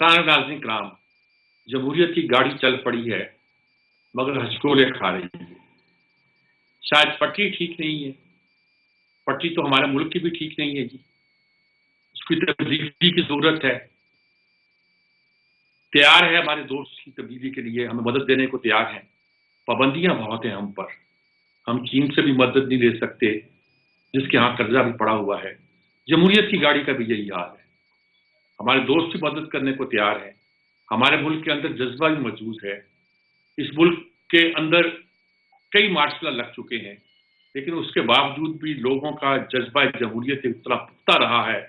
नाज़रीन कराम, जमहूरियत की गाड़ी चल पड़ी है मगर हचकोले खा रही है। शायद पटरी ठीक नहीं है, पटरी तो हमारे मुल्क की भी ठीक नहीं है जी, उसकी तब्दीली की जरूरत है। तैयार है हमारे दोस्त की तब्दीली के लिए, हमें मदद देने को तैयार हैं। पाबंदियां बहुत हैं हम पर, हम चीन से भी मदद नहीं ले सकते जिसके यहाँ कर्जा भी पड़ा हुआ है। जमहूरियत की गाड़ी का भी यही हाल है। हमारे दोस्त भी मदद करने को तैयार है, हमारे मुल्क के अंदर जज्बा भी मौजूद है। इस मुल्क के अंदर कई मार्शल लग चुके हैं, लेकिन उसके बावजूद भी लोगों का जज्बा जमहूरियत इतना पुख्ता रहा है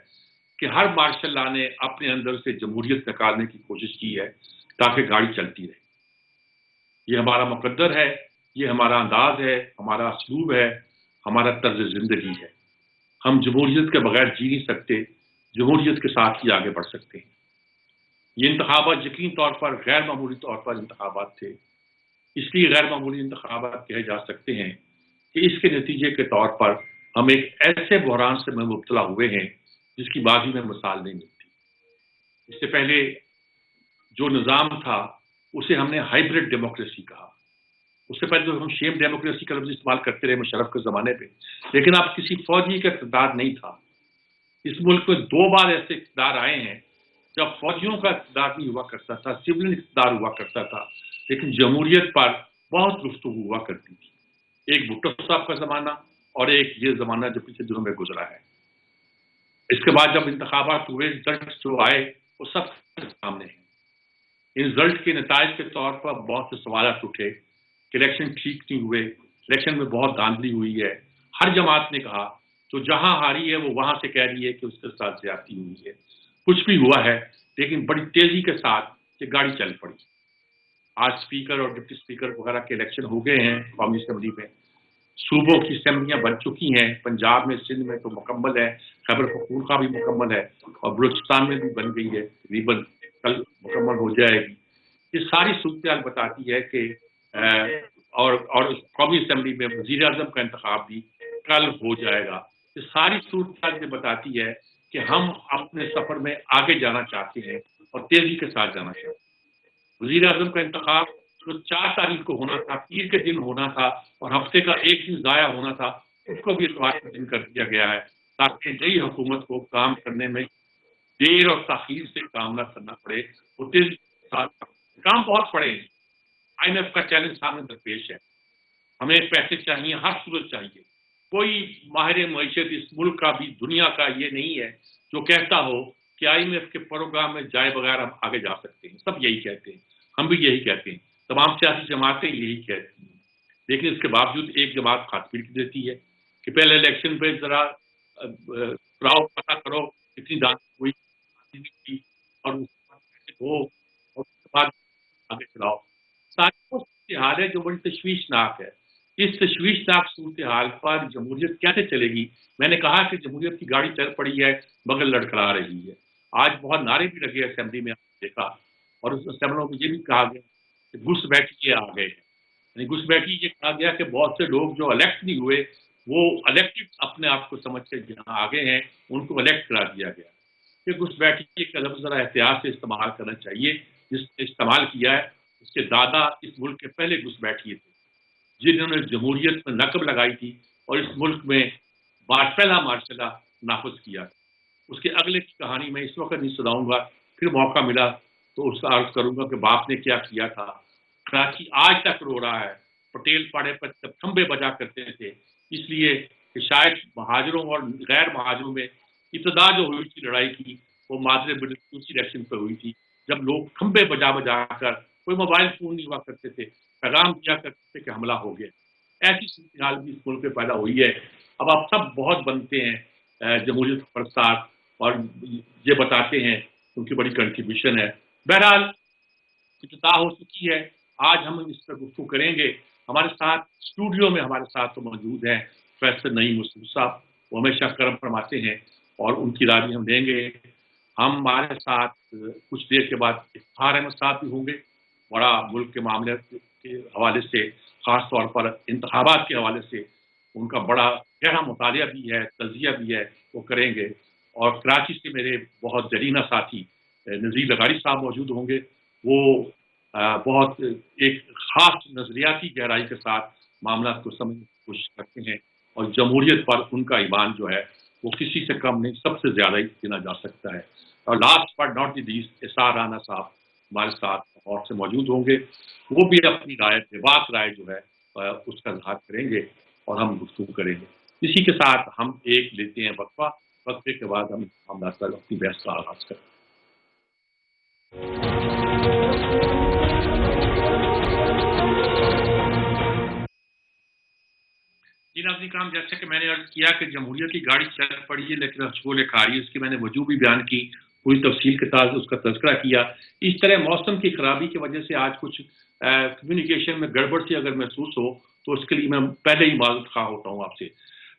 कि हर मार्शल ने अपने अंदर से जमहूरियत निकालने की कोशिश की है ताकि गाड़ी चलती रहे। ये हमारा मुकद्दर है, ये हमारा अंदाज है, हमारा असलूब है, हमारा तर्ज जिंदगी है। हम जमहूरियत के बगैर जी नहीं सकते, जमहूरियत के साथ ही आगे बढ़ सकते हैं। ये इंतखाबात यकीन तौर पर गैर मामूली तौर पर इंतखाबात थे, इसलिए गैर मामूली इंतखाबात कहे जा सकते हैं कि इसके नतीजे के तौर पर हम एक ऐसे बहरान से मुब्तला हुए हैं जिसकी बाजी में मिसाल नहीं मिलती। इससे पहले जो निज़ाम था उसे हमने हाइब्रिड डेमोक्रेसी कहा, उससे पहले तो हम शेम डेमोक्रेसी का लफ्ज़ इस्तेमाल करते रहे मुशर्रफ के ज़माने पे, लेकिन अब किसी फौजी का इक़्तिदार नहीं था। इस मुल्क में 2 बार ऐसे इक़्तिदार आए हैं जब फौजियों का इक़्तिदार नहीं हुआ करता था, सिविलियन इक़्तिदार हुआ करता था, लेकिन जमहूरियत पर बहुत गुफ्तगू हुआ करती थी। एक भुट्टो साहब का ज़माना और एक ये ज़माना जो पिछले दिनों में गुजरा है। इसके बाद जब इंतखाबात हुए, रिजल्ट जो आए वो सब सामने हैं। इन रिजल्ट के नताइज के तौर पर बहुत से सवाल उठे कि इलेक्शन ठीक नहीं हुए, इलेक्शन में बहुत धांधली हुई है। हर जमात ने कहा तो जहां हारी है वो वहां से कह रही है कि उसके साथ ज्यादती हुई है। कुछ भी हुआ है, लेकिन बड़ी तेजी के साथ ये गाड़ी चल पड़ी। आज स्पीकर और डिप्टी स्पीकर वगैरह के इलेक्शन हो गए हैं कौमी असेंबली में, सूबों की असेंबलियां बन चुकी हैं। पंजाब में, सिंध में तो मुकम्मल है, खैबर पख्तूनख्वा भी मुकम्मल है और बलूचिस्तान में भी बन गई है, तकरीबन कल मुकम्मल हो जाएगी। ये सारी सूरत बताती है कि और कौमी असेंबली में वज़ीर आज़म का इंतखाब भी कल हो जाएगा। ये सारी सूरत बताती है कि हम अपने सफर में आगे जाना चाहते हैं और तेजी के साथ जाना चाहते हैं। वज़ीर आज़म का इंतखाब जो 4 तारीख को होना था, पीर के दिन होना था और हफ्ते का एक दिन ज़ाया होना था, उसको भी इतवार का दिन कर दिया गया है ताकि नई हुकूमत को काम करने में देर और ताखीर से काम न करना पड़े। वो तेजी के साथ काम बहुत पड़े। IMF का चैलेंज सामने दरपेश है, हमें पैसे चाहिए, हर सूरत चाहिए। कोई माहिर मईशत इस मुल्क का भी, दुनिया का ये नहीं है जो कहता हो कि IMF के प्रोग्राम में जाए बगैर हम आगे जा सकते हैं। सब यही कहते हैं, हम भी यही कहते हैं, तमाम सियासी जमातें यही कहती हैं। लेकिन इसके बावजूद एक जमात खातिर देती है कि पहले इलेक्शन पे जरा पता करो कितनी दान हुई और उसके बाद आगे चलाओ। सारी सूरत हाल है जो बड़ी तशवीशनाक है। इस तशवीशनाक सूरत हाल पर जमहूरियत कैसे चलेगी? मैंने कहा कि जमहूरियत की गाड़ी चल पड़ी है मगर लड़खड़ा रही है। आज बहुत नारे भी लगे असेंबली में, देखा, और उस असेंबलियों में ये भी कहा गया कि घुसपैठिए आ गए हैं। यानी घुसपैठी ये कहा गया कि बहुत से लोग जो इलेक्ट नहीं हुए वो इलेक्टेड अपने आप को समझ के जहाँ आगे हैं उनको इलेक्ट करा दिया गया। ये घुसपैठी का लफ्ज़ जरा एहतियात से इस्तेमाल करना चाहिए। जिसने इस्तेमाल किया है उसके दादा इस मुल्क के पहले घुसपैठिए थे जिन्होंने जमहूरियत में नकब लगाई थी और इस मुल्क में पहला मार्शला नाफज किया। उसके अगले की कहानी मैं इस वक्त नहीं सुनाऊंगा, फिर मौका मिला तो उसका अर्ज करूंगा कि बाप ने क्या किया था। कराची आज तक रो रहा है। पटेल पाड़े पर जब खंबे बजा करते थे, इसलिए कि शायद महाजरों और गैर महाजरों में इब्तदा जो हुई थी लड़ाई की वो मादरे मिडिल इलेक्शन पर हुई थी, जब लोग खंबे बजा बजा कर, कोई मोबाइल फोन नहीं हुआ करते थे, पैगाम दिया करते थे कि हमला हो गया। ऐसी सूरत हाल भी इस मुल्क में पैदा हुई है। अब आप सब बहुत बनते हैं जमहूरियत प्रसार और ये बताते हैं उनकी बड़ी कंट्रीब्यूशन है। बहरहाल इब्तिदा हो चुकी है, आज हम इस पर गुफ्तगू करेंगे। हमारे साथ स्टूडियो में हमारे साथ तो मौजूद हैं प्रोफेसर नईम मसूद साहब, वो हमेशा करम फरमाते हैं और उनकी राय हम देंगे। हमारे साथ कुछ देर के बाद इफ्तिखार अहमद साहब भी होंगे, बड़ा मुल्क के मामले के हवाले से, ख़ास तौर पर इंतखाबात के हवाले से उनका बड़ा गहरा मुतालिया भी है, तज़किया भी है, वो करेंगे। और कराची से मेरे बहुत जरीना साथी नज़ीर लगारी साहब मौजूद होंगे। वो बहुत एक खास नजरियाती गहराई के साथ मामला को समझने की कोशिश करते हैं, और जमहूरियत पर उनका ईमान जो है वो किसी से कम नहीं, सबसे ज्यादा ही गिना जा सकता है। और last but not the least SR Rana साहब हमारे साथ और से मौजूद होंगे। वो भी अपनी राय, बेबाक राय जो है उसका इजहार करेंगे और हम गुफ्तगू करेंगे। इसी के साथ हम एक लेते हैं वक्फा, वक्फे के बाद हम मामला पर अपनी बहस का आगाज करें। जी नाज़रीन काम, जैसे कि मैंने अर्ज किया कि जमहूरियत की गाड़ी चल पड़ी है लेकिन हशोले खा रही है, उसकी मैंने वजूह भी बयान की, पूरी तफसील के साथ उसका तज़किरा किया। इस तरह मौसम की खराबी की वजह से आज कुछ कम्युनिकेशन में गड़बड़ सी अगर महसूस हो तो उसके लिए मैं पहले ही माज़रत खा होता हूँ आपसे।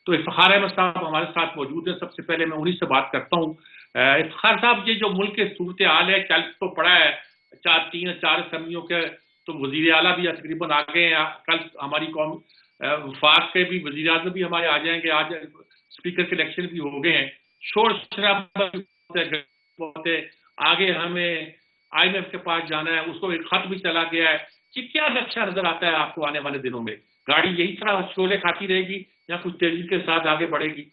तो इफ्तिखार अहमद साहब हमारे साथ मौजूद है। सबसे पहले मैं उन्हीं से बात करता हूँ। इफ्तिखार साहब, ये जो मुल्क के सूरत हाल है चल तो पड़ा है, 4 असम्बलियों के तो वज़ीर आला भी तकरीबन आ गए हैं। कल हमारी कौम वफाक के भी वज़ीर आज़म भी हमारे आ जाएंगे, आज स्पीकर के इलेक्शन भी हो गए हैं, शोर शराबा बहुत है। आगे हमें IMF के पास जाना है, उसको एक खत भी चला गया है कि क्या नक्शा नजर आता है आपको आने वाले दिनों में? गाड़ी यही तरह शोले खाती रहेगी या कुछ तेजी के साथ आगे बढ़ेगी?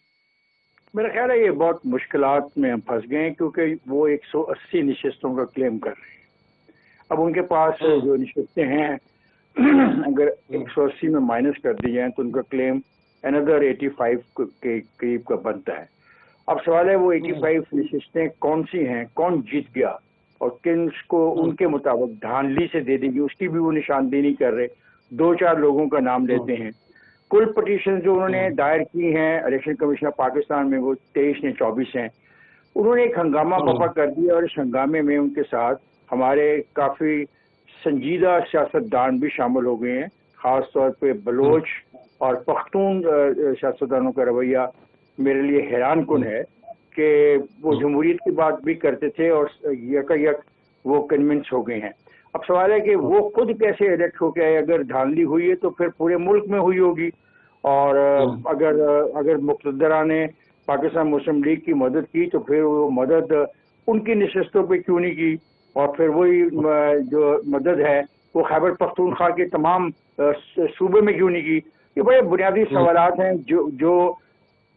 मेरा ख्याल है ये बहुत मुश्किलात में हम फंस गए हैं, क्योंकि वो 180 नशिस्तों का क्लेम कर रहे हैं। अब उनके पास जो नशिस्तें हैं अगर 180 में माइनस कर दी जाए तो उनका क्लेम अनदर 85 के करीब का बनता है। अब सवाल है वो 85 नशिस्तें कौन सी हैं, कौन जीत गया और किन को उनके मुताबिक धांधली से दे देगी, उसकी भी वो निशानदेही नहीं कर रहे। 2-4 लोगों का नाम लेते हैं। कुल पटिशन जो उन्होंने दायर की हैं इलेक्शन कमीशन ऑफ पाकिस्तान में वो 23 ने 24 हैं। उन्होंने एक हंगामा बर्पा कर दिया और इस हंगामे में उनके साथ हमारे काफ़ी संजीदा सियासतदान भी शामिल हो गए हैं। ख़ास तौर पे बलोच और पख्तून सियासतदानों का रवैया मेरे लिए हैरान कुन है कि वो जमहूरियत की बात भी करते थे और यकायक वो कन्विंस हो गए हैं। अब सवाल है कि वो खुद कैसे इलेक्ट हो गए? अगर धांधली हुई है तो फिर पूरे मुल्क में हुई होगी, और अगर मुक़्तदरा ने पाकिस्तान मुस्लिम लीग की मदद की तो फिर वो मदद उनकी नशिस्तों पे क्यों नहीं की, और फिर वही जो मदद है वो खैबर पख्तूनख्वा के तमाम सूबे में क्यों नहीं की? ये बड़े बुनियादी सवालात हैं जो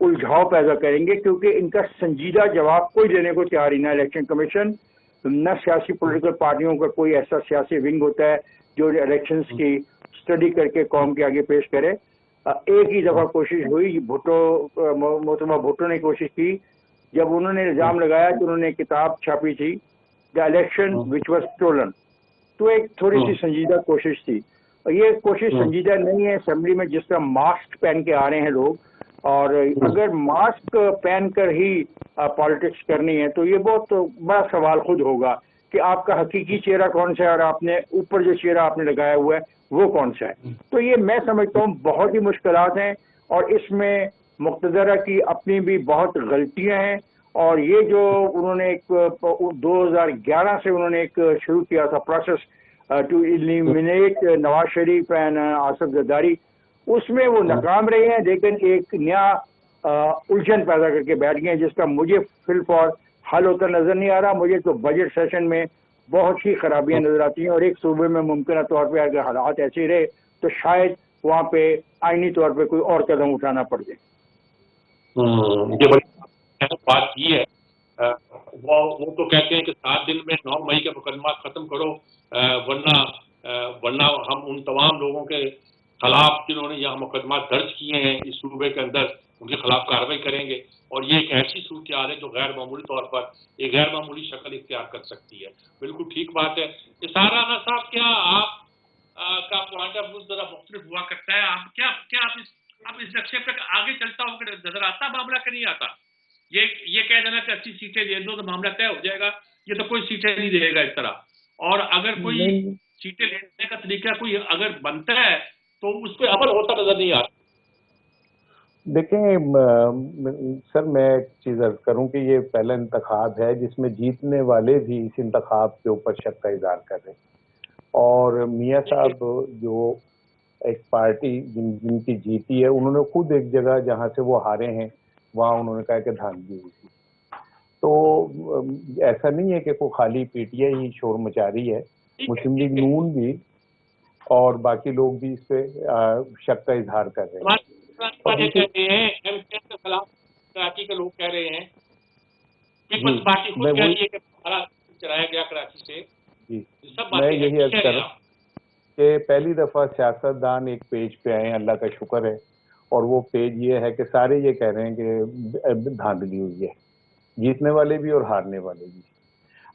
उलझाव पैदा करेंगे, क्योंकि इनका संजीदा जवाब कोई देने को तैयार ही ना इलेक्शन कमीशन, न सियासी पॉलिटिकल पार्टियों का कोई ऐसा सियासी विंग होता है जो इलेक्शंस की स्टडी करके कौम के आगे पेश करे। एक ही दफ़ा कोशिश हुई, मोहतरमा भुट्टो ने कोशिश की, जब उन्होंने इल्ज़ाम लगाया कि उन्होंने किताब छापी थी the election which was stolen, तो एक थोड़ी सी संजीदा कोशिश थी। और ये कोशिश संजीदा नहीं है। असेंबली में जिस तरह मास्क पहन के आ रहे हैं लोग, और अगर मास्क पहन कर ही पॉलिटिक्स करनी है तो ये बहुत बड़ा सवाल खुद होगा कि आपका हकीकी चेहरा कौन सा है और आपने ऊपर जो चेहरा आपने लगाया हुआ है वो कौन सा है। तो ये मैं समझता हूँ बहुत ही मुश्किलात हैं, और इसमें मुक़्तदरा की अपनी भी बहुत गलतियां हैं। और ये जो उन्होंने एक 2011 से उन्होंने एक शुरू किया था process to eliminate Nawaz Sharif and Asif Zardari, उसमें वो नाकाम रहे हैं, लेकिन एक नया उलझन पैदा करके बैठ गए हैं जिसका मुझे फिलहाल हल होता नजर नहीं आ रहा। मुझे तो बजट सेशन में बहुत ही खराबियां नजर आती हैं, और एक सूबे में मुमकिन तौर पे अगर हालात ऐसे ही रहे तो शायद वहाँ पे आईनी तौर पे कोई और कदम उठाना पड़ जाए। ये बड़ी बात ये है, वो तो कहते हैं कि 7 दिन में 9 मई का मुकदमा खत्म करो, वरना हम उन तमाम लोगों के खिलाफ जिन्होंने यहाँ मुकदमा दर्ज किए हैं इस सूबे के अंदर, उनके खिलाफ कार्रवाई करेंगे। और ये एक ऐसी सूरत हाल है जो गैर मामूली तौर पर एक गैर मामूली शक्ल इख्तियार कर सकती है। बिल्कुल ठीक बात है। इसार राणा साहब, क्या आप का पॉइंट ऑफ व्यू जरा मुख्तलिफ हुआ करता है? आप क्या आप इस नक्शे पर आगे चलता हुआ नजर आता मामला कि नहीं आता? ये कह देना कि 80 सीटें दे दो तो मामला तय हो जाएगा, ये तो कोई सीटें नहीं देगा इस तरह। और अगर कोई सीटें लेने का तरीका कोई अगर बनता है तो उस पर अमल होता नजर नहीं आ रहा। देखें सर, मैं एक चीज़ अर्ज करूं कि ये पहला इंतखाब है जिसमें जीतने वाले भी इस इंतखाब के ऊपर शक का इजहार कर रहे हैं, और मियाँ साहब जो एक पार्टी जिनकी जीती है, उन्होंने खुद एक जगह जहां से वो हारे हैं वहां उन्होंने कहा कि धांधली हुई थी। تو ایسا نہیں ہے کہ کوئی خالی PTI ہی شور مچا رہی ہے، مسلم لیگ نون بھی اور باقی لوگ بھی اس پہ شک کا اظہار کر رہے ہیں۔ کراچی کے لوگ کہہ رہے ہیں، پیپلز پارٹی خود کہہ رہی ہے کہ ہمارا چلایا گیا کراچی سے۔ جی میں یہی عرض کر رہا ہوں کہ پہلی دفعہ سیاستدان ایک پیج پہ آئے ہیں، اللہ کا شکر ہے، اور وہ پیج یہ ہے کہ سارے یہ کہہ رہے ہیں کہ دھاندلی ہوئی ہے، جیتنے والے بھی اور ہارنے والے بھی۔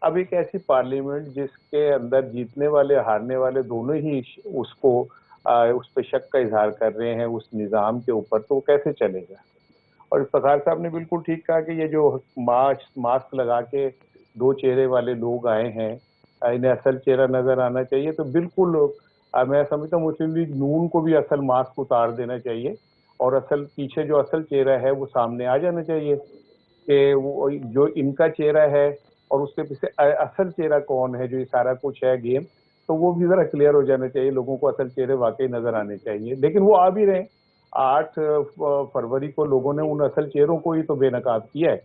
اب ایک ایسی پارلیمنٹ جس کے اندر جیتنے والے ہارنے والے دونوں ہی اس پہ شک کا اظہار کر رہے ہیں اس نظام کے اوپر، تو کیسے چلے گا؟ اور افتخار صاحب نے بالکل ٹھیک کہا کہ یہ جو ماسک لگا کے 2 چہرے والے لوگ آئے ہیں، انہیں اصل چہرہ نظر آنا چاہیے، تو بالکل میں سمجھتا ہوں مسلم لیگ نون کو بھی اصل ماسک اتار دینا چاہیے اور پیچھے جو اصل چہرہ ہے وہ سامنے آ جانا چاہیے کہ وہ جو ان کا چہرہ ہے اور اس کے پیچھے اصل چہرہ کون ہے، جو یہ سارا کچھ ہے گیم، تو وہ بھی ذرا کلیئر ہو جانا چاہیے، لوگوں کو اصل چہرے واقعی نظر آنے چاہیے۔ لیکن وہ آ بھی رہے ہیں، 8 فروری کو لوگوں نے ان اصل چہروں کو ہی تو بے نقاب کیا ہے۔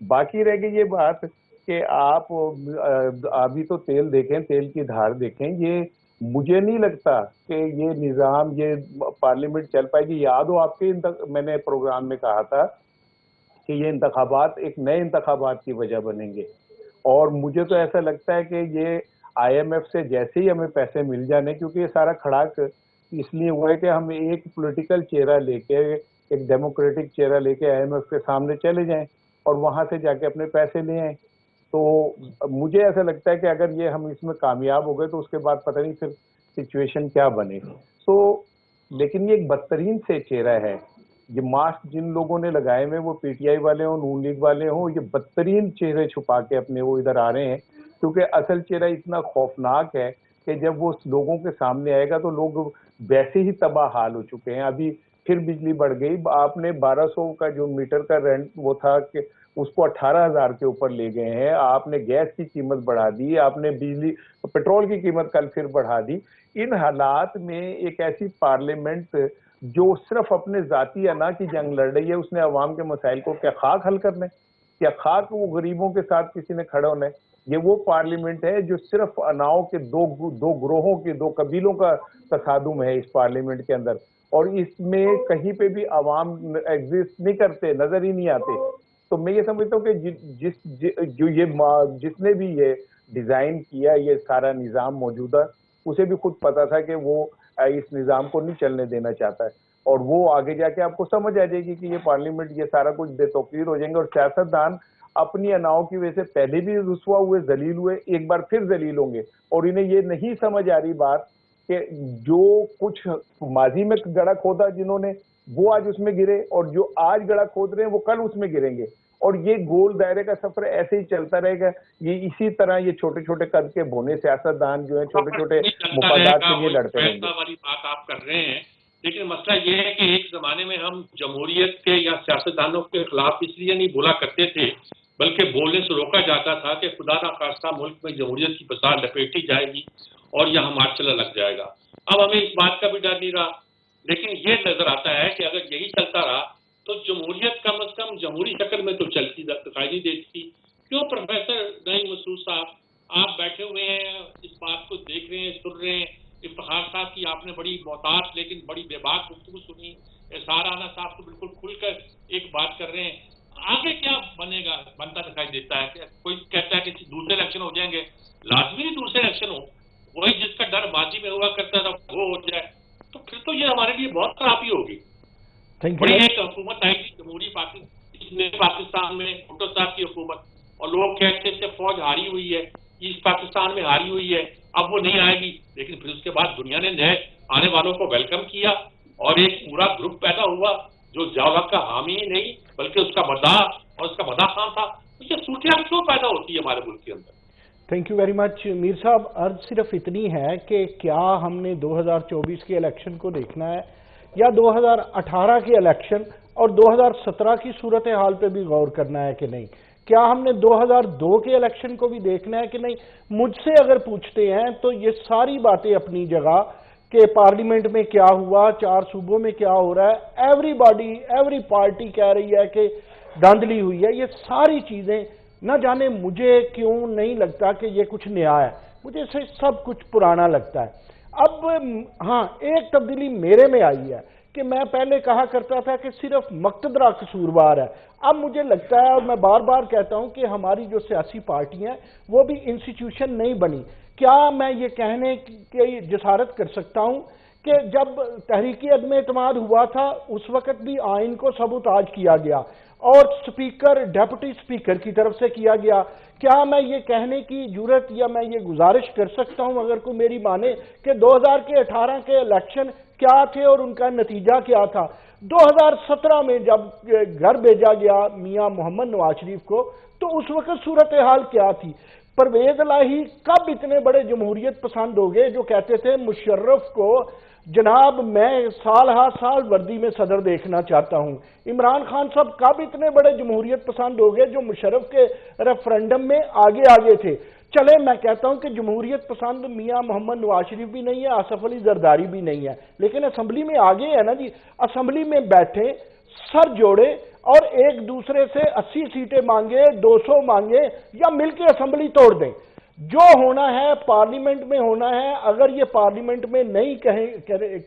باقی رہ گئی یہ بات کہ آپ ابھی تو تیل دیکھیں، تیل کی دھار دیکھیں، یہ مجھے نہیں لگتا کہ یہ نظام، یہ پارلیمنٹ چل پائے گی۔ یاد ہو آپ کے میں نے پروگرام میں کہا تھا کہ یہ انتخابات ایک نئے انتخابات کی وجہ بنیں گے، اور مجھے تو ایسا لگتا ہے کہ یہ IMF سے جیسے ہی ہمیں پیسے مل جانے، کیونکہ یہ سارا کھڑاک اس لیے ہوا ہے کہ ہم ایک پولیٹیکل چہرہ لے کے، ایک ڈیموکریٹک چہرہ لے کے IMF کے سامنے چلے جائیں اور وہاں سے جا کے اپنے پیسے لے آئیں۔ تو مجھے ایسا لگتا ہے کہ اگر یہ ہم اس میں کامیاب ہو گئے تو اس کے بعد پتہ نہیں پھر سچویشن کیا بنے۔ لیکن یہ ایک بدترین سے چہرہ ہے، یہ ماسک جن لوگوں نے لگائے ہوئے، وہ PTI والے ہوں، نون لیگ والے ہوں، یہ بدترین چہرے چھپا کے اپنے وہ ادھر آ رہے ہیں، کیونکہ اصل چہرہ اتنا خوفناک ہے کہ جب وہ لوگوں کے سامنے آئے گا تو لوگ ویسے ہی تباہ حال ہو چکے ہیں۔ ابھی پھر بجلی بڑھ گئی، آپ نے 1200 کا جو میٹر کا رینٹ وہ تھا کہ اس کو 18,000 کے اوپر لے گئے ہیں، آپ نے گیس کی قیمت بڑھا دی، آپ نے پیٹرول کی قیمت کل پھر بڑھا دی۔ ان حالات میں ایک ایسی پارلیمنٹ جو صرف اپنے ذاتی انا کی جنگ لڑ رہی ہے، اس نے عوام کے مسائل کو کیا خاک حل کرنا ہے؟ کیا خاک وہ غریبوں کے ساتھ کسی نے کھڑا ہونا ہے؟ یہ وہ پارلیمنٹ ہے جو صرف اناؤں کے دو گروہوں کے 2 قبیلوں کا تصادم ہے اس پارلیمنٹ کے اندر، اور اس میں کہیں پہ بھی عوام ایگزسٹ نہیں کرتے، نظر ہی نہیں آتے۔ تو میں یہ سمجھتا ہوں کہ جس نے بھی یہ ڈیزائن کیا یہ سارا نظام موجودہ، اسے بھی خود پتا تھا کہ وہ اس نظام کو نہیں چلنے دینا چاہتا ہے، اور وہ آگے جا کے آپ کو سمجھ آ جائے گی کہ یہ پارلیمنٹ یہ سارا کچھ بے توقیر ہو جائیں گے، اور سیاستدان اپنی اناؤں کی وجہ سے پہلے بھی رسوا ہوئے، ذلیل ہوئے، ایک بار پھر ذلیل ہوں گے، اور انہیں یہ نہیں سمجھ آ رہی بات کہ جو کچھ ماضی میں گڑھا کھودا جنہوں نے، وہ آج اس میں گرے، اور جو آج گڑھا کھود رہے ہیں وہ کل اس میں گریں گے، اور یہ گول دائرے کا سفر ایسے ہی چلتا رہے گا۔ یہ اسی طرح یہ چھوٹے چھوٹے قد کے بونے سیاستدان جو ہیں چھوٹے چھوٹے مفادات کے لیے لڑتے رہیں گے۔ والی بات آپ کر رہے ہیں، لیکن مسئلہ یہ ہے کہ ایک زمانے میں ہم جمہوریت کے یا سیاستدانوں کے خلاف اس لیے نہیں بولا کرتے تھے، بلکہ بولنے سے روکا جاتا تھا کہ خدا نخواستہ ملک میں جمہوریت کی بساط لپیٹی جائے گی اور یہاں مارچلہ لگ جائے گا۔ اب ہمیں اس بات کا بھی ڈر نہیں رہا، لیکن یہ نظر آتا ہے کہ اگر یہی چلتا رہا تو جمہوریت کم از کم جمہوری شکل میں تو چلتی دکھائی نہیں دیتی۔ کیوں پروفیسر نعیم مسعود صاحب، آپ بیٹھے ہوئے ہیں، اس بات کو دیکھ رہے ہیں، سن رہے ہیں، افتخار صاحب کی آپ نے بڑی محتاط لیکن بڑی بے باک گفتگو سنی، اظہار رانا صاحب تو بالکل کھل کر ایک بات کر رہے ہیں، آگے کیا بنے گا؟ بنتا دکھائی دیتا ہے کہ کوئی کہتا ہے کہ دوسرے الیکشن ہو جائیں گے، لازمی دوسرے الیکشن ہو، وہی جس کا ڈر ماضی میں ہوا کرتا تھا وہ ہو جائے، تو پھر تو یہ ہمارے لیے بہت خرابی ہوگی۔ بڑی ایک حکومت آئی تھی جمہوری پاکستان میں، بھٹو صاحب کی حکومت، اور لوگ کہتے تھے فوج ہاری ہوئی ہے، ایسٹ پاکستان میں ہاری ہوئی ہے، اب وہ نہیں آئے گی، لیکن پھر اس کے بعد دنیا نے نئے آنے والوں کو ویلکم کیا، اور ایک پورا گروپ پیدا ہوا جو ضیاء کا حامی ہی نہیں بلکہ اس کا مداح اور اس کا مداح خان تھا۔ یہ صورتحال کیوں پیدا ہوتی ہے ہمارے ملک کے اندر؟ تھینک یو ویری مچ میر صاحب۔ عرض صرف اتنی ہے کہ کیا ہم نے 2024 کے الیکشن کو دیکھنا ہے یا 2018 کے الیکشن اور 2017 کی صورتحال پہ بھی غور کرنا ہے کہ نہیں؟ کیا ہم نے 2002 کے الیکشن کو بھی دیکھنا ہے کہ نہیں؟ مجھ سے اگر پوچھتے ہیں تو یہ ساری باتیں اپنی جگہ کہ پارلیمنٹ میں کیا ہوا، 4 صوبوں میں کیا ہو رہا ہے، ایوری پارٹی کہہ رہی ہے کہ دھاندلی ہوئی ہے، یہ ساری چیزیں نہ جانے مجھے کیوں نہیں لگتا کہ یہ کچھ نیا ہے، مجھے سب کچھ پرانا لگتا ہے۔ اب ہاں ایک تبدیلی میرے میں آئی ہے کہ میں پہلے کہا کرتا تھا کہ صرف مقتدرہ قصوروار ہے، اب مجھے لگتا ہے اور میں بار بار کہتا ہوں کہ ہماری جو سیاسی پارٹیاں ہیں وہ بھی انسٹیٹیوشن نہیں بنی۔ کیا میں یہ کہنے کی جسارت کر سکتا ہوں کہ جب تحریک عدم اعتماد ہوا تھا اس وقت بھی آئین کو سبوتاژ کیا گیا اور سپیکر ڈیپٹی سپیکر کی طرف سے کیا گیا؟ کیا میں یہ کہنے کی جرت یا میں یہ گزارش کر سکتا ہوں اگر کوئی میری مانے کہ 2018 کے الیکشن کیا تھے اور ان کا نتیجہ کیا تھا؟ 2017 میں جب گھر بھیجا گیا میاں محمد نواز شریف کو تو اس وقت صورتحال کیا تھی؟ پرویز الہی کب اتنے بڑے جمہوریت پسند ہو گئے جو کہتے تھے مشرف کو جناب میں سال ہر سال وردی میں صدر دیکھنا چاہتا ہوں؟ عمران خان صاحب کب اتنے بڑے جمہوریت پسند ہو گئے جو مشرف کے ریفرنڈم میں آگے تھے؟ چلے میں کہتا ہوں کہ جمہوریت پسند میاں محمد نواز شریف بھی نہیں ہے، آصف علی زرداری بھی نہیں ہے، لیکن اسمبلی میں آگے ہے نا جی۔ اسمبلی میں بیٹھے سر جوڑے اور ایک دوسرے سے 80 سیٹیں مانگے، 200 مانگے یا مل کے اسمبلی توڑ دیں۔ جو ہونا ہے پارلیمنٹ میں ہونا ہے، اگر یہ پارلیمنٹ میں نہیں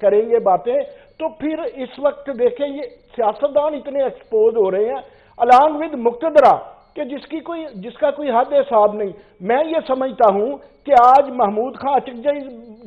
کریں گے باتیں تو پھر اس وقت دیکھیں یہ سیاستدان اتنے ایکسپوز ہو رہے ہیں الانگ ود مقتدرہ کہ جس کا کوئی حد حساب نہیں۔ میں یہ سمجھتا ہوں کہ آج محمود خان اچکزئی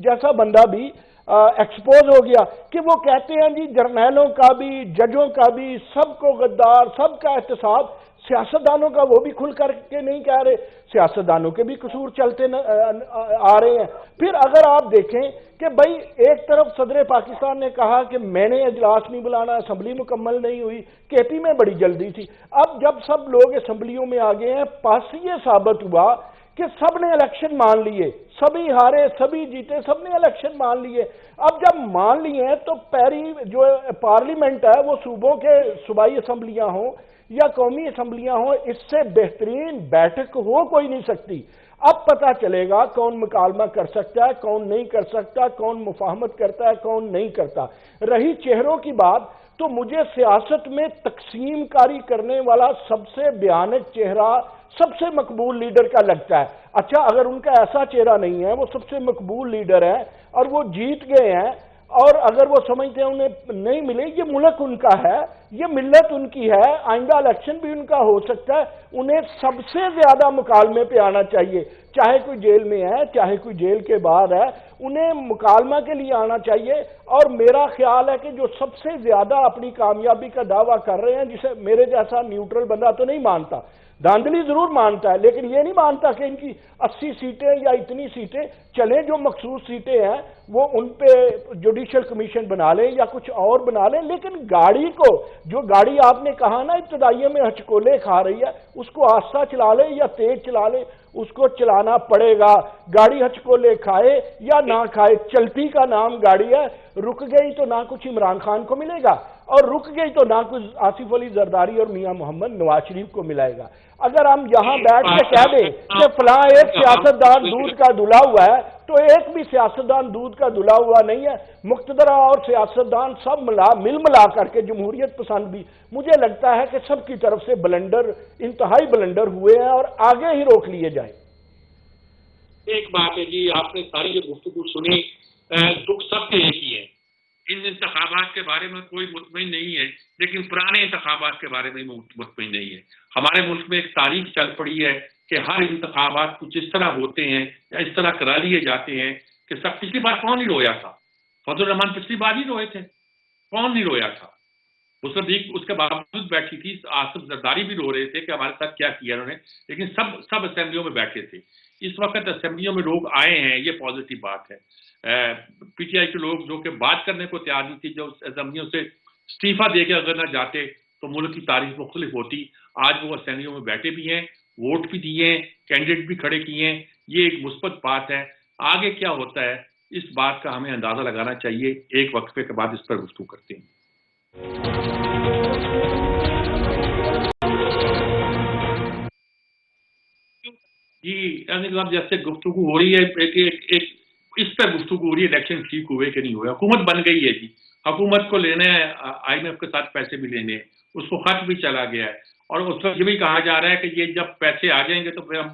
جیسا بندہ بھی ایکسپوز ہو گیا کہ وہ کہتے ہیں جی جرنیلوں کا بھی ججوں کا بھی سب کو غدار، سب کا احتساب، سیاستدانوں کا وہ بھی کھل کر کے نہیں کہہ رہے، سیاستدانوں کے بھی قصور چلتے آ رہے ہیں۔ پھر اگر آپ دیکھیں کہ بھئی ایک طرف صدر پاکستان نے کہا کہ میں نے اجلاس نہیں بلانا، اسمبلی مکمل نہیں ہوئی، کے پی میں بڑی جلدی تھی، اب جب سب لوگ اسمبلیوں میں آ گئے ہیں پس یہ ثابت ہوا کہ سب نے الیکشن مان لیے، سبھی ہارے سبھی جیتے، سب نے الیکشن مان لیے۔ اب جب مان لیے ہیں تو پہلی جو پارلیمنٹ ہے وہ صوبوں کے صوبائی اسمبلیاں ہوں یا قومی اسمبلیاں ہوں، اس سے بہترین بیٹھک ہو کوئی نہیں سکتی۔ اب پتہ چلے گا کون مکالمہ کر سکتا ہے، کون نہیں کر سکتا، کون مفاہمت کرتا ہے، کون نہیں کرتا۔ رہی چہروں کی بات تو مجھے سیاست میں تقسیم کاری کرنے والا سب سے بھیانک چہرہ سب سے مقبول لیڈر کا لگتا ہے۔ اچھا اگر ان کا ایسا چہرہ نہیں ہے، وہ سب سے مقبول لیڈر ہے اور وہ جیت گئے ہیں، اور اگر وہ سمجھتے ہیں انہیں نہیں ملے، یہ ملک ان کا ہے، یہ ملت ان کی ہے، آئندہ الیکشن بھی ان کا ہو سکتا ہے، انہیں سب سے زیادہ مکالمے پہ آنا چاہیے، چاہے کوئی جیل میں ہے چاہے کوئی جیل کے باہر ہے، انہیں مکالمہ کے لیے آنا چاہیے۔ اور میرا خیال ہے کہ جو سب سے زیادہ اپنی کامیابی کا دعویٰ کر رہے ہیں، جسے میرے جیسا نیوٹرل بندہ تو نہیں مانتا، دھاندلی ضرور مانتا ہے لیکن یہ نہیں مانتا کہ ان کی 80 سیٹیں یا اتنی سیٹیں چلیں، جو مخصوص سیٹیں ہیں وہ ان پہ جوڈیشل کمیشن بنا لیں یا کچھ اور بنا لیں، لیکن گاڑی کو، جو گاڑی آپ نے کہا نا ابتدائیے میں ہچکولے کھا رہی ہے، اس کو آہستہ چلا لیں یا تیز چلا لیں، اس کو چلانا پڑے گا۔ گاڑی ہچکولے کھائے یا نہ کھائے، چلتی کا نام گاڑی ہے، رک گئی تو نہ کچھ عمران خان کو ملے گا اور رک گئی تو نہ کچھ آصف علی زرداری اور میاں محمد نواز شریف کو ملے گا۔ اگر ہم یہاں بیٹھ کے کہہ دیں کہ فلاں ایک سیاستدان دودھ کا دھلا ہوا ہے تو ایک بھی سیاستدان دودھ کا دھلا ہوا نہیں ہے، مقتدرہ اور سیاستدان سب ملا کر کے جمہوریت پسند بھی، مجھے لگتا ہے کہ سب کی طرف سے بلنڈر، انتہائی بلنڈر ہوئے ہیں اور آگے ہی روک لیے جائیں۔ ایک بات ہے جی، آپ نے ساری جو گفتگو سنی، دکھ سب کے ایک ہی ہے، ان انتخابات کے بارے میں کوئی مطمئن نہیں ہے، لیکن پرانے انتخابات کے بارے میں مطمئن نہیں ہے۔ ہمارے ملک میں ایک تاریخ چل پڑی ہے کہ ہر انتخابات کچھ اس طرح ہوتے ہیں یا اس طرح کرا لیے جاتے ہیں کہ سب، پچھلی بار کون نہیں رویا تھا؟ فضل الرحمان پچھلی بار ہی روئے تھے، کون نہیں رویا تھا؟ اس کے باوجود بیٹھی تھی، آصف زرداری بھی رو رہے تھے کہ ہمارے ساتھ کیا کیا انہوں نے، لیکن سب اسمبلیوں میں بیٹھے تھے۔ اس وقت اسمبلیوں میں لوگ آئے ہیں، یہ پازیٹیو بات ہے۔ پی ٹی آئی کے لوگ جو کہ بات کرنے کو تیار نہیں تھی، جو اسمبلیوں سے استعفیٰ دے کے اگر نہ جاتے تو ملک کی تاریخ مختلف ہوتی۔ آج وہ اسمبلیوں میں بیٹھے بھی ہیں، ووٹ بھی دیے ہیں، کینڈیڈیٹ بھی کھڑے کیے ہیں، یہ ایک مثبت بات ہے۔ آگے کیا ہوتا ہے اس بات کا ہمیں اندازہ لگانا چاہیے، ایک وقفے کے بعد اس پر گفتگو کرتے ہیں۔ جی جیسے گفتگو ہو رہی ہے، ایک इस पर गुफ्तगू हो रही है इलेक्शन ठीक हुए कि नहीं हुए। हुकूमत बन गई है जी, हुकूमत को लेने हैं, IMF के साथ पैसे भी लेने हैं, उसको खर्च भी चला गया है, और उस वक्त ये भी कहा जा रहा है कि ये जब पैसे आ जाएंगे तो फिर हम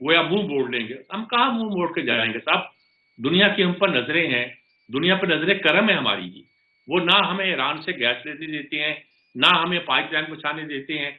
गोया मुंह मोड़ लेंगे। हम कहाँ मुंह मोड़ के जाएंगे साहब? दुनिया की हम पर नजरें हैं, दुनिया पर नजरें करम है हमारी जी। वो ना हमें ईरान से गैस लेने देते हैं, ना हमें पाइपलाइन बिछाने देते हैं,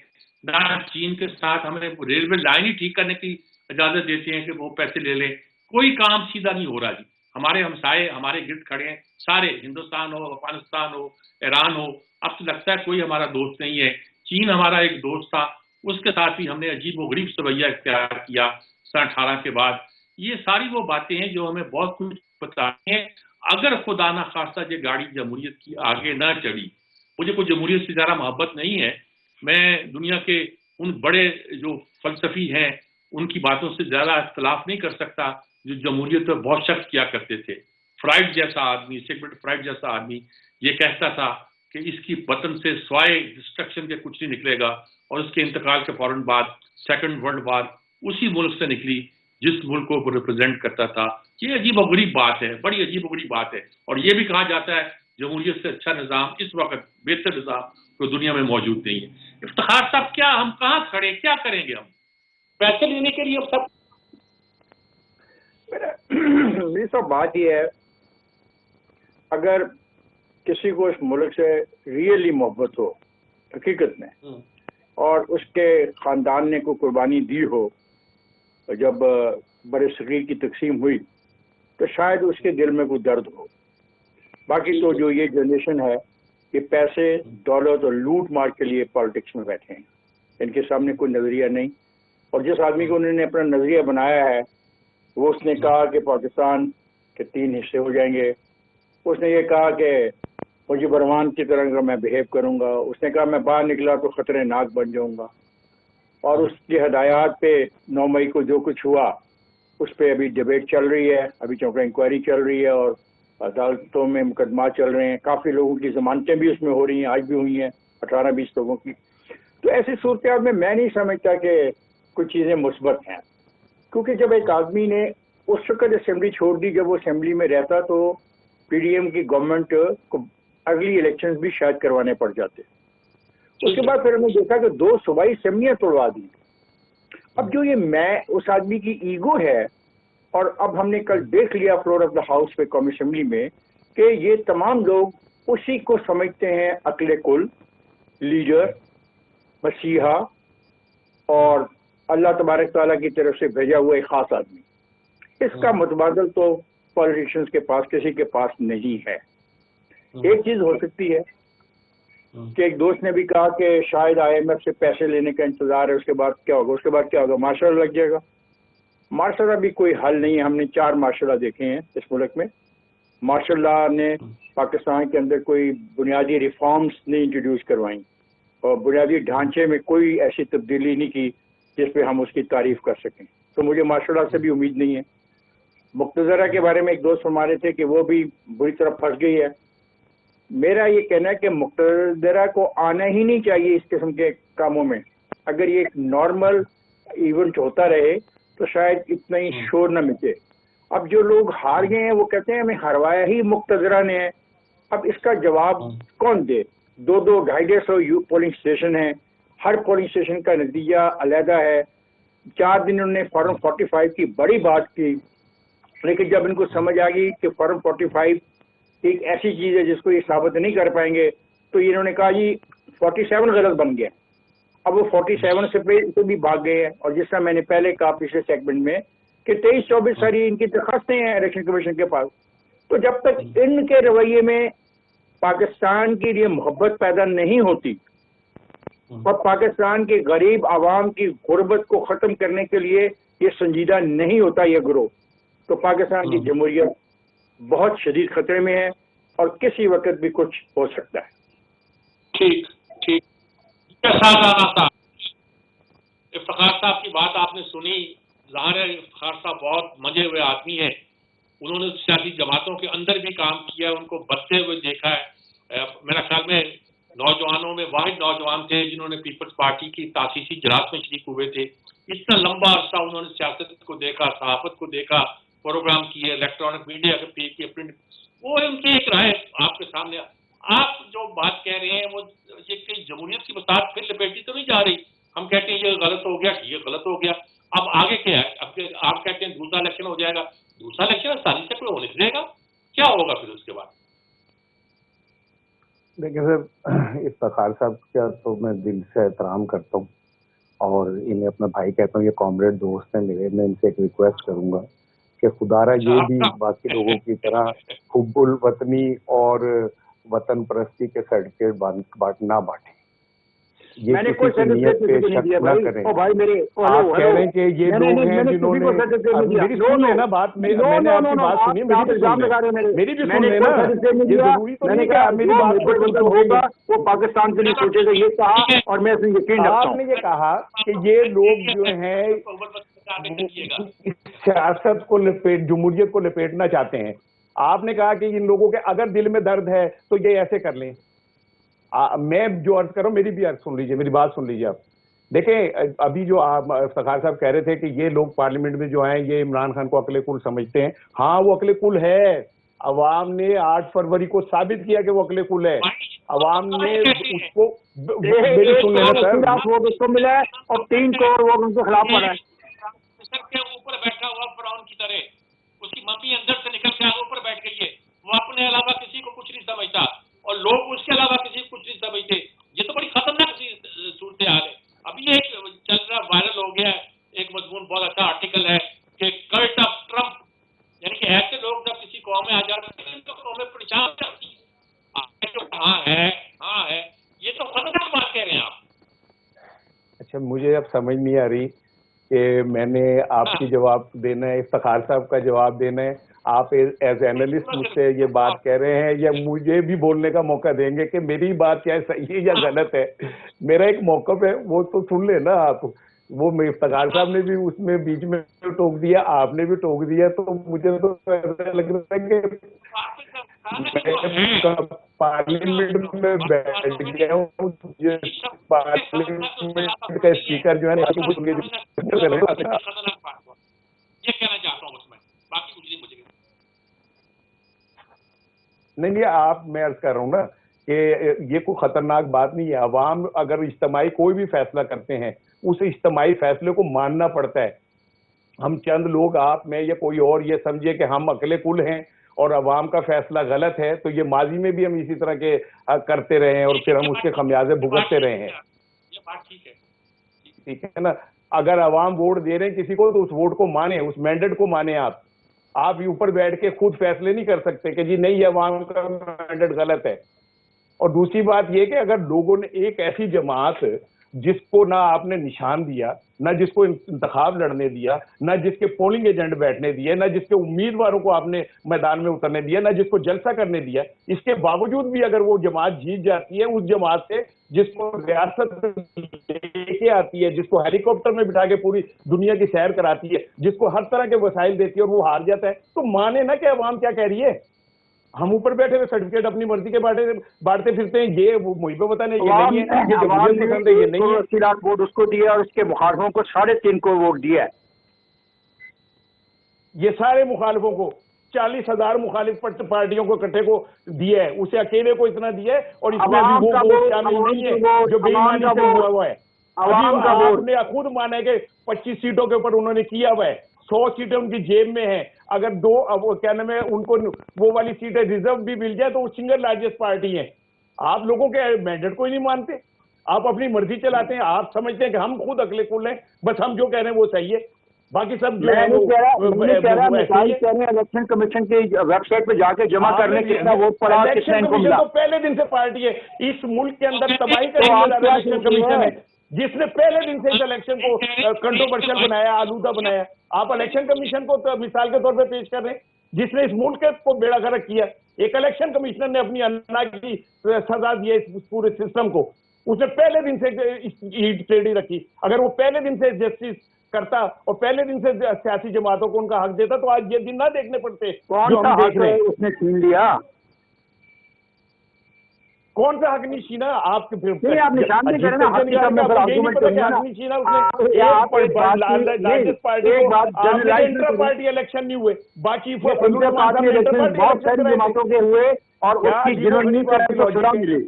ना चीन के साथ हमें रेलवे लाइन ही ठीक करने की इजाजत देते हैं कि वो पैसे ले लें। कोई काम सीधा नहीं हो रहा जी। हमारे हमसाए हमारे गिर्द खड़े हैं सारे, हिंदुस्तान हो, अफगानिस्तान हो, ईरान हो, अब तो लगता है कोई हमारा दोस्त नहीं है। चीन हमारा एक दोस्त था, उसके साथ भी हमने अजीब व गरीब रवैया इख्तियार किया सन 18 के बाद। ये सारी वो बातें हैं जो हमें बहुत कुछ बताती हैं। अगर खुदा ना खास्ता ये गाड़ी जमहूरियत की आगे ना चढ़ी, मुझे कोई जमहूरियत से ज़्यादा मोहब्बत नहीं है, मैं दुनिया के उन बड़े जो फलसफी हैं उनकी बातों से ज़्यादा इख्तलाफ नहीं कर सकता जो जमहूरियत पर बहुत शक किया करते थे। फ्राइड जैसा आदमी, सिगमंड फ्राइड जैसा आदमी ये कहता था कि इसकी वतन से स्वाय डिस्ट्रक्शन के कुछ नहीं निकलेगा, और उसके इंतकाल के फौरन बाद सेकंड वर्ल्ड वार उसी मुल्क से निकली जिस मुल्क को वो रिप्रेजेंट करता था। ये अजीब और गरीब बात है, बड़ी अजीब और गरीब बात है। और ये भी कहा जाता है जमहूरियत से अच्छा निज़ाम इस वक्त, बेहतर निज़ाम तो दुनिया में मौजूद नहीं है। इफ्तिखार साहब क्या हम कहाँ खड़े, क्या करेंगे हम? पैसे लेने के लिए सब मेरी सब बात ये है, अगर किसी को इस मुल्क से रियली मोहब्बत हो हकीकत में, और उसके खानदान ने कोई कुर्बानी दी हो जब बड़े सगीर की तकसीम हुई, तो शायद उसके दिल में कोई दर्द हो। बाकी तो जो ये जनरेशन है, ये पैसे दौलत और लूट मार के लिए पॉलिटिक्स में बैठे हैं, इनके सामने कोई नज़रिया नहीं। और जिस आदमी को उन्होंने अपना नज़रिया बनाया है, वो उसने कहा कि पाकिस्तान के 3 हिस्से हो जाएंगे, उसने ये कहा कि मुझे बरमान की तरह अगर मैं बिहेव करूंगा, उसने कहा मैं बाहर निकला तो खतरनाक बन जाऊंगा। और उसकी हदायत पे 9 मई को जो कुछ हुआ उस पर अभी डिबेट चल रही है, अभी चौंका इंक्वायरी चल रही है और अदालतों में मुकदमा चल रहे हैं। काफ़ी लोगों की जमानतें भी उसमें हो रही हैं, आज भी हुई हैं 18-20 लोगों की। तो ऐसी सूरत में मैं नहीं समझता कि कुछ चीज़ें मुस्बत हैं, क्योंकि जब एक आदमी ने उस वक्त असेंबली छोड़ दी, जब वो असेंबली में रहता तो PDM की गवर्नमेंट को अगली इलेक्शंस भी शायद करवाने पड़ जाते। उसके बाद फिर हमने देखा कि 2 सूबाई असेंबलियां तोड़वा दी। अब जो ये मैं उस आदमी की ईगो है, और अब हमने कल देख लिया फ्लोर ऑफ द हाउस पे कौमी असेंबली में कि ये तमाम लोग उसी को समझते हैं अक्ल कुल, लीडर, मसीहा और अल्लाह तबारक ताला की तरफ से भेजा हुआ एक खास आदमी। इसका मुतबादल तो पॉलिटिशियंस के पास किसी के पास नहीं है। एक चीज हो सकती है कि एक दोस्त ने भी कहा कि शायद IMF से पैसे लेने का इंतजार है, उसके बाद क्या होगा, उसके बाद क्या होगा, मार्शल लग जाएगा। मार्शल भी कोई हल नहीं है। हमने 4 मार्शल देखे हैं इस मुल्क में। मार्शल ने पाकिस्तान के अंदर कोई बुनियादी रिफॉर्म्स नहीं इंट्रोड्यूस करवाई, और बुनियादी ढांचे में कोई ऐसी तब्दीली नहीं की जिस पे हम उसकी तारीफ कर सकें। तो मुझे मार्शल से भी उम्मीद नहीं है। मुक्तदरा के बारे में एक दोस्त फरमा रहे थे कि वो भी बुरी तरह फंस गई है। मेरा ये कहना है कि मुक्तदरा को आना ही नहीं चाहिए इस किस्म के कामों में। अगर ये एक नॉर्मल इवेंट होता रहे तो शायद इतना ही शोर न मिटे। अब जो लोग हार गए हैं वो कहते हैं हमें हरवाया ही मुक्तदरा ने है। अब इसका जवाब कौन दे? 200 250 पोलिंग स्टेशन है, हर पोलिंग स्टेशन का नतीजा अलहदा है। 4 दिन उन्होंने फॉर्म 45 की बड़ी बात की, लेकिन जब इनको समझ आ गई कि फॉर्म 45 एक ऐसी चीज है जिसको ये साबित नहीं कर पाएंगे, तो इन्होंने कहा जी 47 गलत बन गया। अब वो 47 से भी भाग गए हैं। और जिस तरह मैंने पहले कहा पिछले सेगमेंट में कि 23-24 सारी इनकी दरखास्तें हैं इलेक्शन कमीशन के पास। तो जब तक इनके रवैये में पाकिस्तान के लिए मोहब्बत पैदा नहीं होती और पाकिस्तान के गरीब आवाम की गुर्बत को ख़त्म करने के लिए ये संजीदा नहीं होता ये गिरोह, तो पाकिस्तान की जमहूरियत बहुत शदीद खतरे में है और किसी वक्त भी कुछ हो सकता है। ठीक ठीक। इफ्तिखार साहब की बात आपने सुनी। ज़ाहिर है इफ्तिखार साहब बहुत मजे हुए आदमी हैं। उन्होंने सियासी जमातों के अंदर भी काम किया, उनको बढ़ते हुए देखा है। मेरा ख्याल में नौजवानों में वाहिद नौजवान थे जिन्होंने पीपल्स पार्टी की तासीसी इजलास में शरीक हुए थे। इतना लंबा अरसा उन्होंने सियासत को देखा, सहाफत को देखा, प्रोग्राम किए, इलेक्ट्रॉनिक मीडिया के पे किए, प्रिंट, वो उनकी एक राय आपके सामने। आप जो बात कह रहे हैं वो ये कि जमहूरियत की बसात फिर लपेटी तो नहीं जा रही। हम कहते हैं ये गलत हो गया, ये गलत हो गया, अब आगे क्या है? अब आप कहते हैं दूसरा इलेक्शन हो जाएगा, दूसरा इलेक्शन आसानी से कोई होने देगा, क्या होगा फिर उसके बाद? देखिए सर, इफ्तिखार साहब का तो मैं दिल से एहतराम करता हूँ और इन्हें अपना भाई कहता हूँ, ये कॉमरेड दोस्त हैं मेरे। मैं इनसे एक रिक्वेस्ट करूंगा कि खुदारा ये भी बाकी लोगों की तरह हुब्बुल वतनी और वतन परस्ती के सर्टिफिकेट ना बांटे। ये मैंने किसी की नियत पे शक ना करें। भाई मेरे आप कह रहे हैं कि ये लोग हैं जिन्होंने, मेरी सुन लेना बात, मैंने आपकी बात सुनी, मेरी भी सुन लेना। ये जरूरी तो नहीं कि मेरी बात को होगा वो पाकिस्तान के लिए सोचेगा, ये कहा और मैं इसमें यकीन रखता हूं। आपने ये कहा कि ये लोग जो हैं सियासत को लपेट, जमहूरियत को लपेटना चाहते हैं। आपने कहा कि इन लोगों के अगर दिल में दर्द है तो ये ऐसे कर लें। मैं जो अर्ज कर रहा हूं, मेरी भी अर्ज सुन लीजिए, मेरी बात सुन लीजिए आप। देखें, अभी जो आप इफ्तिखार साहब कह रहे थे कि ये लोग पार्लियामेंट में जो आए ये इमरान खान को अकले कुल समझते हैं। हाँ, वो अकले कुल है। अवाम ने 8 फरवरी को साबित किया कि वो अकले कुल है। अवाम ने उसको, मेरी सुन लेना सर, वो उसको मिला है और 3 करोड़ वो उनके खिलाफ पड़ा है। के ऊपर बैठा हुआ फिरौन की तरह, उसकी मम्मी अंदर से निकल के ऊपर बैठ गई है। वो अपने अलावा किसी को कुछ नहीं समझता और लोग उसके अलावा किसी को कुछ नहीं समझते। ये तो बड़ी खतरनाक सूरत हाल है। अभी एक चल रहा, वायरल हो गया एक मजमून, बहुत अच्छा आर्टिकल है कि कल्ट ऑफ ट्रंप, यानी कि ऐसे लोग जब किसी कौम में आ जाते हैं तो कौमें परेशान करती है। हाँ है, ये तो खतरनाक बात कह रहे हैं आप। अच्छा, मुझे अब समझ नहीं आ रही कि मैंने आपकी जवाब देना है, इफ्तिखार साहब का जवाब देना है। आप एज एनालिस्ट मुझसे ये बात कह रहे हैं या मुझे भी बोलने का मौका देंगे कि मेरी बात क्या है, सही है या गलत है? मेरा एक मौक़िफ़ है, वो तो सुन लेना आप। वो इफ्तिखार साहब ने भी उसमें बीच में टोक दिया, आपने भी टोक दिया, तो मुझे तो ऐसा लग रहा है कि पार्लियामेंट में बैठ गया हूँ, पार्लियामेंट का स्पीकर जो है ना, ये कहना चाहता हूँ उसमें, बाकी कुछ नहीं मुझे। नहीं, आप, मैं अर्ज कर रहा हूँ ना कि ये कोई खतरनाक बात नहीं है। अवाम अगर इज्तिमाई कोई भी फैसला करते हैं, उस इज्तिमाई फैसले को मानना पड़ता है। हम चंद लोग, आप, मैं या कोई और, ये समझे कि हम अकेले कुल हैं और अवाम का फैसला गलत है, तो ये माजी में भी हम इसी तरह के करते रहे हैं और फिर हम उसके खमियाजे भुगतते रहे हैं। ये बात ठीक है ना? अगर अवाम वोट दे रहे हैं किसी को तो उस वोट को माने, उस मैंडेट को माने। आप ऊपर बैठ के खुद फैसले नहीं कर सकते कि जी नहीं, ये अवाम का मैंडेट गलत है। और दूसरी बात ये कि अगर लोगों ने एक ऐसी जमात जिसको ना आपने निशान दिया, ना जिसको इंतखाब लड़ने दिया, ना जिसके पोलिंग एजेंट बैठने दिए, ना जिसके उम्मीदवारों को आपने मैदान में उतरने दिया, ना जिसको जलसा करने दिया, इसके बावजूद भी अगर वो जमात जीत जाती है, उस जमात से जिसको रियासत लेके आती है, जिसको हेलीकॉप्टर में बिठा के पूरी दुनिया की सैर कराती है, जिसको हर तरह के वसाइल देती है, और वो हार जाता है, तो माने ना कि अवाम क्या कह रही है। हम ऊपर बैठे हुए सर्टिफिकेट अपनी मर्जी के बांटते फिरते हैं, ये मुझे बताने ये नहीं है, ये जमहूरियत पसंद है, ये नहीं है। वोट उसको दिया और इसके मुखालिफों को 3.5 करोड़ वोट दिया है। ये सारे मुखालिफों को 40,000 मुखालिफ पार्टियों को इकट्ठे को दिया है, उसे अकेले को इतना दिया है, और इसमें भी वो वोट शामिल नहीं है जो बेईमानी से हुआ है। आपने खुद माना है कि 25 सीटों के ऊपर उन्होंने किया हुआ है, 100 सीटें उनकी जेब में हैं। अगर दो, अब क्या नाम है, उनको वो वाली सीटें रिजर्व भी मिल जाए तो वो सिंगल लार्जेस्ट पार्टी है। आप लोगों के मैंडेट को ही नहीं मानते, आप अपनी मर्जी चलाते हैं। आप समझते हैं कि हम खुद अकेले कुल हैं, बस हम जो कह रहे हैं वो सही है, बाकी सब जो है इलेक्शन कमीशन की वेबसाइट पे जाके जमा करने कितना वोट पड़ा, कितना इनको मिला। तो पहले दिन से पार्टी है इस मुल्क के अंदर तबाही करने वाला इलेक्शन कमीशन है, जिसने पहले दिन से इस इलेक्शन को कंट्रोवर्शियल बनाया, आलूदा बनाया। आप इलेक्शन कमीशन को तो मिसाल के तौर पे पेश कर रहे हैं, जिसने इस मुल्क को बेड़ा गर्क किया। एक इलेक्शन कमिश्नर ने अपनी अन्ना की सजा दी है इस पूरे सिस्टम को। उसने पहले दिन से हीट ट्रेडी रखी। अगर वो पहले दिन से जस्टिस करता और पहले दिन से सियासी जमातों को उनका हक देता तो आज ये दिन ना देखने पड़ते जो हम देख रहे हैं। उसने छीन लिया, کون سا حق نہیں چھینا آپ کے؟ نہیں آپ نشان نہیں کریں نا، حق کی سب میں آرگومنٹ کریں نا۔ پارٹی الیکشن نہیں ہوئے، باقی بہت ساری جماعتوں کے ہوئے اور اس کی جنہوں نے چڑا ملے۔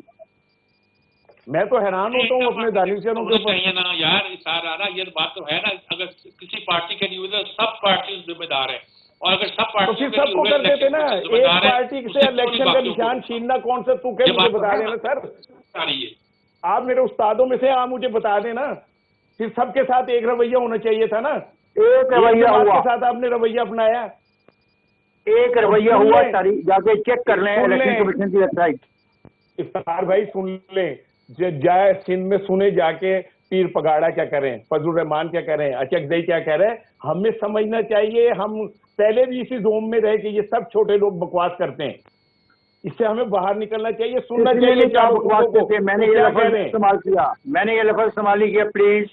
میں تو حیران ہوتا ہوں اپنے دانشوروں کے اوپر۔ چاہیے نا یار، سارا یہ بات تو ہے نا، اگر کسی پارٹی کے نہیں ہوئے تو سب پارٹی ذمہ دار ہے، اور اگر سب پارٹی سب کو کر دیتے نا، ایک پارٹی سے الیکشن کا نشان چھیننا کون سا؟ تو کیا مجھے بتا دینا سر، آپ میرے استادوں میں سے آپ مجھے بتا دینا، پھر سب کے ساتھ ایک رویہ ہونا چاہیے تھا نا، ایک رویہ ہوا کے ساتھ آپ نے رویہ اپنایا، ایک رویہ ہوا، جا کے چیک کر لیں الیکشن کمیشن کی ویب سائٹ۔ افتخار بھائی سن لیں، جائے سندھ میں سنے جا کے پیر پگاڑا کیا کریں، فضل الرحمان کیا کریں، اچک زئی کیا کہہ رہے ہیں، ہمیں سمجھنا چاہیے ہم پہلے بھی اسی زوم میں رہے کہ یہ سب چھوٹے لوگ بکواس کرتے ہیں، اس سے ہمیں باہر نکلنا چاہیے، سننا چاہیے کیا بکواس کرتے ہیں۔ میں نے یہ لفظ استعمال کیا، میں نے یہ لفظ استعمال نہیں کیا، پلیز۔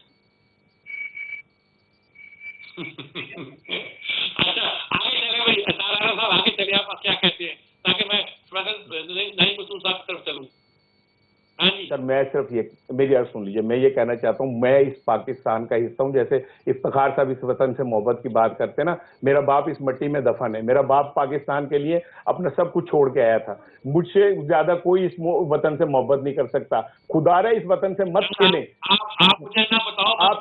آگے چلے آپ کیا کہتے ہیں تاکہ میں نہیں مسعود صاحب کی طرف چلوں۔ سر میں صرف یہ میری عرض سن لیجیے، میں یہ کہنا چاہتا ہوں میں اس پاکستان کا حصہ ہوں، جیسے افتخار صاحب اس وطن سے محبت کی بات کرتے ہیں نا، میرا باپ اس مٹی میں دفن ہے، میرا باپ پاکستان کے لیے اپنا سب کچھ چھوڑ کے آیا تھا، مجھ سے زیادہ کوئی اس وطن سے محبت نہیں کر سکتا، خدا رہے اس وطن سے مت کھیلیں، آپ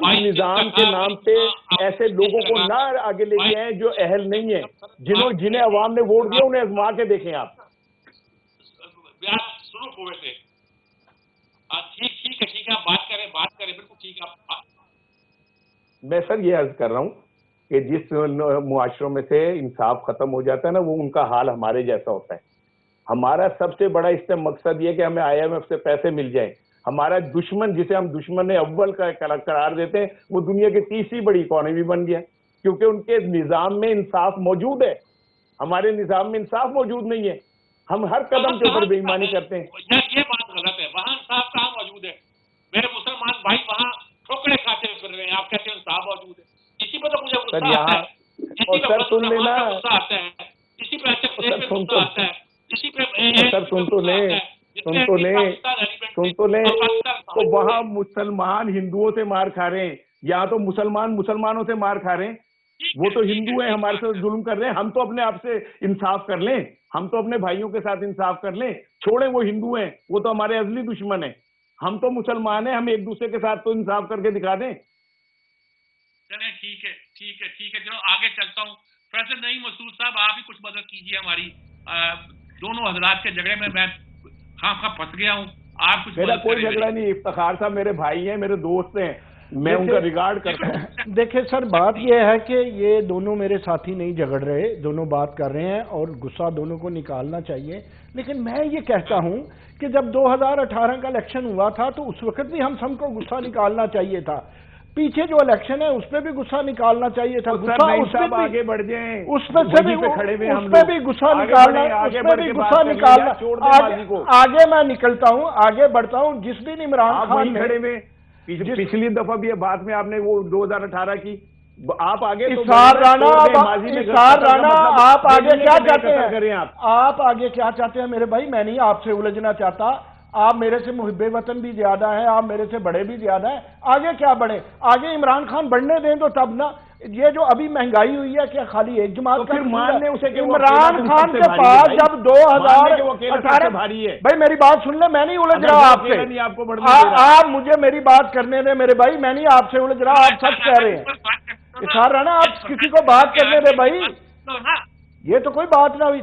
اس نظام کے نام پہ ایسے لوگوں کو نہ آگے لے کے آئیں جو اہل نہیں ہیں، جنہیں عوام نے ووٹ دیا انہیں آزما کے دیکھیں آپ۔ ٹھیک ہے بات کریں بالکل ٹھیک ہے۔ میں سر یہ عرض کر رہا ہوں کہ جس معاشروں میں سے انصاف ختم ہو جاتا ہے نا، وہ ان کا حال ہمارے جیسا ہوتا ہے۔ ہمارا سب سے بڑا اس سے مقصد یہ کہ ہمیں IMF سے پیسے مل جائیں، ہمارا دشمن جسے ہم دشمن اول کا قرار دیتے ہیں وہ دنیا کی تیسری بڑی اکانومی بن گیا، کیونکہ ان کے نظام میں انصاف موجود ہے، ہمارے نظام میں انصاف موجود نہیں ہے، ہم ہر قدم کے اوپر بے ایمانی کرتے ہیں۔ یہ بات غلط ہے، وہاں انصاف کہاں موجود ہے؟ میرے مسلمان بھائی وہاں ٹھوکرے کھاتے پھر رہے ہیں، آپ کہتے ہیں انصاف موجود ہے؟ اسی پہ تو مجھے غصہ آتا ہے، اسی پہ سن لینا غصہ آتا ہے، اسی پہ غصہ آتا ہے، اسی پہ سن تو لیں تو وہاں مسلمان ہندوؤں سے مار کھا رہے ہیں، یہاں تو مسلمان مسلمانوں سے مار کھا رہے ہیں، وہ تو ہندو ہیں ہمارے ساتھ ظلم کر رہے ہیں، ہم تو اپنے آپ سے انصاف کر لیں، ہم تو اپنے بھائیوں کے ساتھ انصاف کر لیں، چھوڑیں وہ ہندو ہیں، وہ تو ہمارے ازلی دشمن ہیں، ہم تو مسلمان ہیں، ہم ایک دوسرے کے ساتھ تو انصاف کر کے دکھا دیں۔ چلیں ٹھیک ہے چلو آگے چلتا ہوں۔ پروفیسر نعیم مسعود صاحب آپ ہی کچھ مدد کیجیے ہماری، دونوں حضرات کے جھگڑے میں خواہ پھنس گیا ہوں، آپ کچھ میرا کوئی جھگڑا نہیں، افتخار صاحب میرے بھائی ہیں، میرے دوست ہیں، میں ان کا ریگارڈ کرتا ہوں۔ دیکھیں سر بات یہ ہے کہ یہ دونوں میرے ساتھی نہیں جھگڑ رہے، دونوں بات کر رہے ہیں اور غصہ دونوں کو نکالنا چاہیے، لیکن میں یہ کہتا ہوں کہ جب 2018 کا الیکشن ہوا تھا تو اس وقت بھی ہم سب کو غصہ نکالنا چاہیے تھا، پیچھے جو الیکشن ہے اس پہ بھی غصہ نکالنا چاہیے تھا، آگے بڑھ جائیں، اس پہ بھی غصہ نکالنا، آگے میں نکلتا ہوں، آگے بڑھتا ہوں۔ جس دن عمران خان کھڑے ہوئے پچھلی دفعہ بھی بات میں آپ نے وہ 2018 کی آپ آگے اسار رانا آپ آگے کیا چاہتے ہیں؟ آپ آگے کیا چاہتے ہیں میرے بھائی؟ میں نہیں آپ سے الجھنا چاہتا، آپ میرے سے محب وطن بھی زیادہ ہیں، آپ میرے سے بڑے بھی زیادہ ہیں، آگے کیا بڑھیں؟ آگے عمران خان بڑھنے دیں تو تب نا، یہ جو ابھی مہنگائی ہوئی ہے کیا خالی ایک جماعت کا؟ عمران خان کے پاس جب 2018 بھائی میری بات سن لیں، میں نہیں الجھ رہا آپ سے، آپ مجھے میری بات کرنے دیں میرے بھائی، میں نہیں آپ سے الجھ رہا، آپ سچ کہہ رہے ہیں۔ اسار رانا آپ کسی کو بات کرنے دیں بھائی، یہ تو کوئی بات نہ ہوئی۔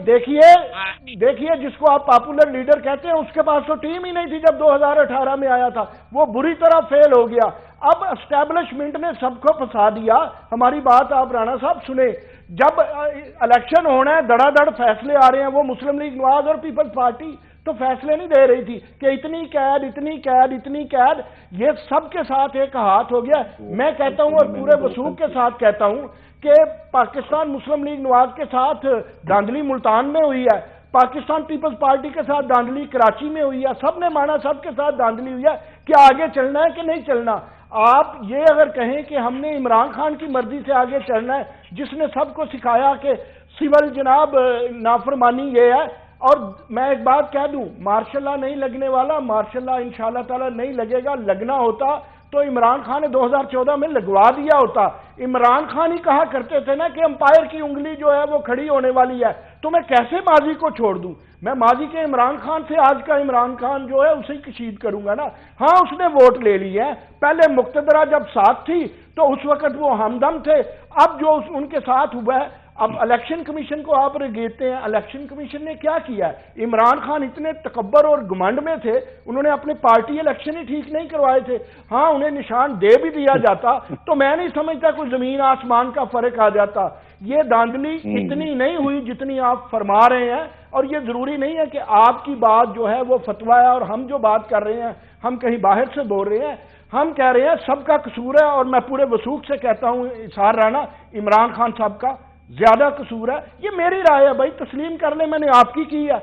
دیکھیے جس کو آپ پاپولر لیڈر کہتے ہیں اس کے پاس تو ٹیم ہی نہیں تھی جب 2018 میں آیا تھا، وہ بری طرح فیل ہو گیا، اب اسٹیبلشمنٹ نے سب کو پھنسا دیا۔ ہماری بات آپ رانا صاحب سنیں، جب الیکشن ہونا ہے دڑا دڑ فیصلے آ رہے ہیں، وہ مسلم لیگ نواز اور پیپلز پارٹی تو فیصلے نہیں دے رہی تھی کہ اتنی قید اتنی قید اتنی قید، یہ سب کے ساتھ ایک ہاتھ ہو گیا۔ میں کہتا ہوں اور پورے وثوق کے ساتھ کہتا ہوں کہ پاکستان مسلم لیگ نواز کے ساتھ دھاندلی ملتان میں ہوئی ہے، پاکستان پیپلز پارٹی کے ساتھ دھاندلی کراچی میں ہوئی ہے، سب نے مانا سب کے ساتھ دھاندلی ہوئی ہے، کیا آگے چلنا ہے کہ نہیں چلنا؟ آپ یہ اگر کہیں کہ ہم نے عمران خان کی مرضی سے آگے چلنا ہے، جس نے سب کو سکھایا کہ سول جناب نافرمانی یہ ہے، اور میں ایک بات کہہ دوں، ماشاء اللہ نہیں لگنے والا، ماشاء اللہ انشاءاللہ تعالی نہیں لگے گا. لگنا ہوتا تو عمران خان نے 2014 میں لگوا دیا ہوتا. عمران خان ہی کہا کرتے تھے نا کہ امپائر کی انگلی جو ہے وہ کھڑی ہونے والی ہے. تو میں کیسے ماضی کو چھوڑ دوں؟ میں ماضی کے عمران خان سے آج کا عمران خان جو ہے اسے کشید کروں گا نا. ہاں اس نے ووٹ لے لی ہے، پہلے مقتدرہ جب ساتھ تھی تو اس وقت وہ ہمدم تھے. اب جو ان کے ساتھ ہوا ہے، اب الیکشن کمیشن کو آپ رگیتے ہیں. الیکشن کمیشن نے کیا کیا ہے؟ عمران خان اتنے تکبر اور گمنڈ میں تھے، انہوں نے اپنے پارٹی الیکشن ہی ٹھیک نہیں کروائے تھے. ہاں انہیں نشان دے بھی دیا جاتا تو میں نہیں سمجھتا کوئی زمین آسمان کا فرق آ جاتا. یہ دھاندلی اتنی نہیں ہوئی جتنی آپ فرما رہے ہیں. اور یہ ضروری نہیں ہے کہ آپ کی بات جو ہے وہ فتویٰ ہے اور ہم جو بات کر رہے ہیں ہم کہیں باہر سے بول رہے ہیں. ہم کہہ رہے ہیں سب کا قصور ہے، اور میں پورے وثوق سے کہتا ہوں اظہار رانا، عمران خان صاحب کا زیادہ قصور ہے. یہ میری رائے ہے بھائی، تسلیم کر لیں، میں نے آپ کی ہے.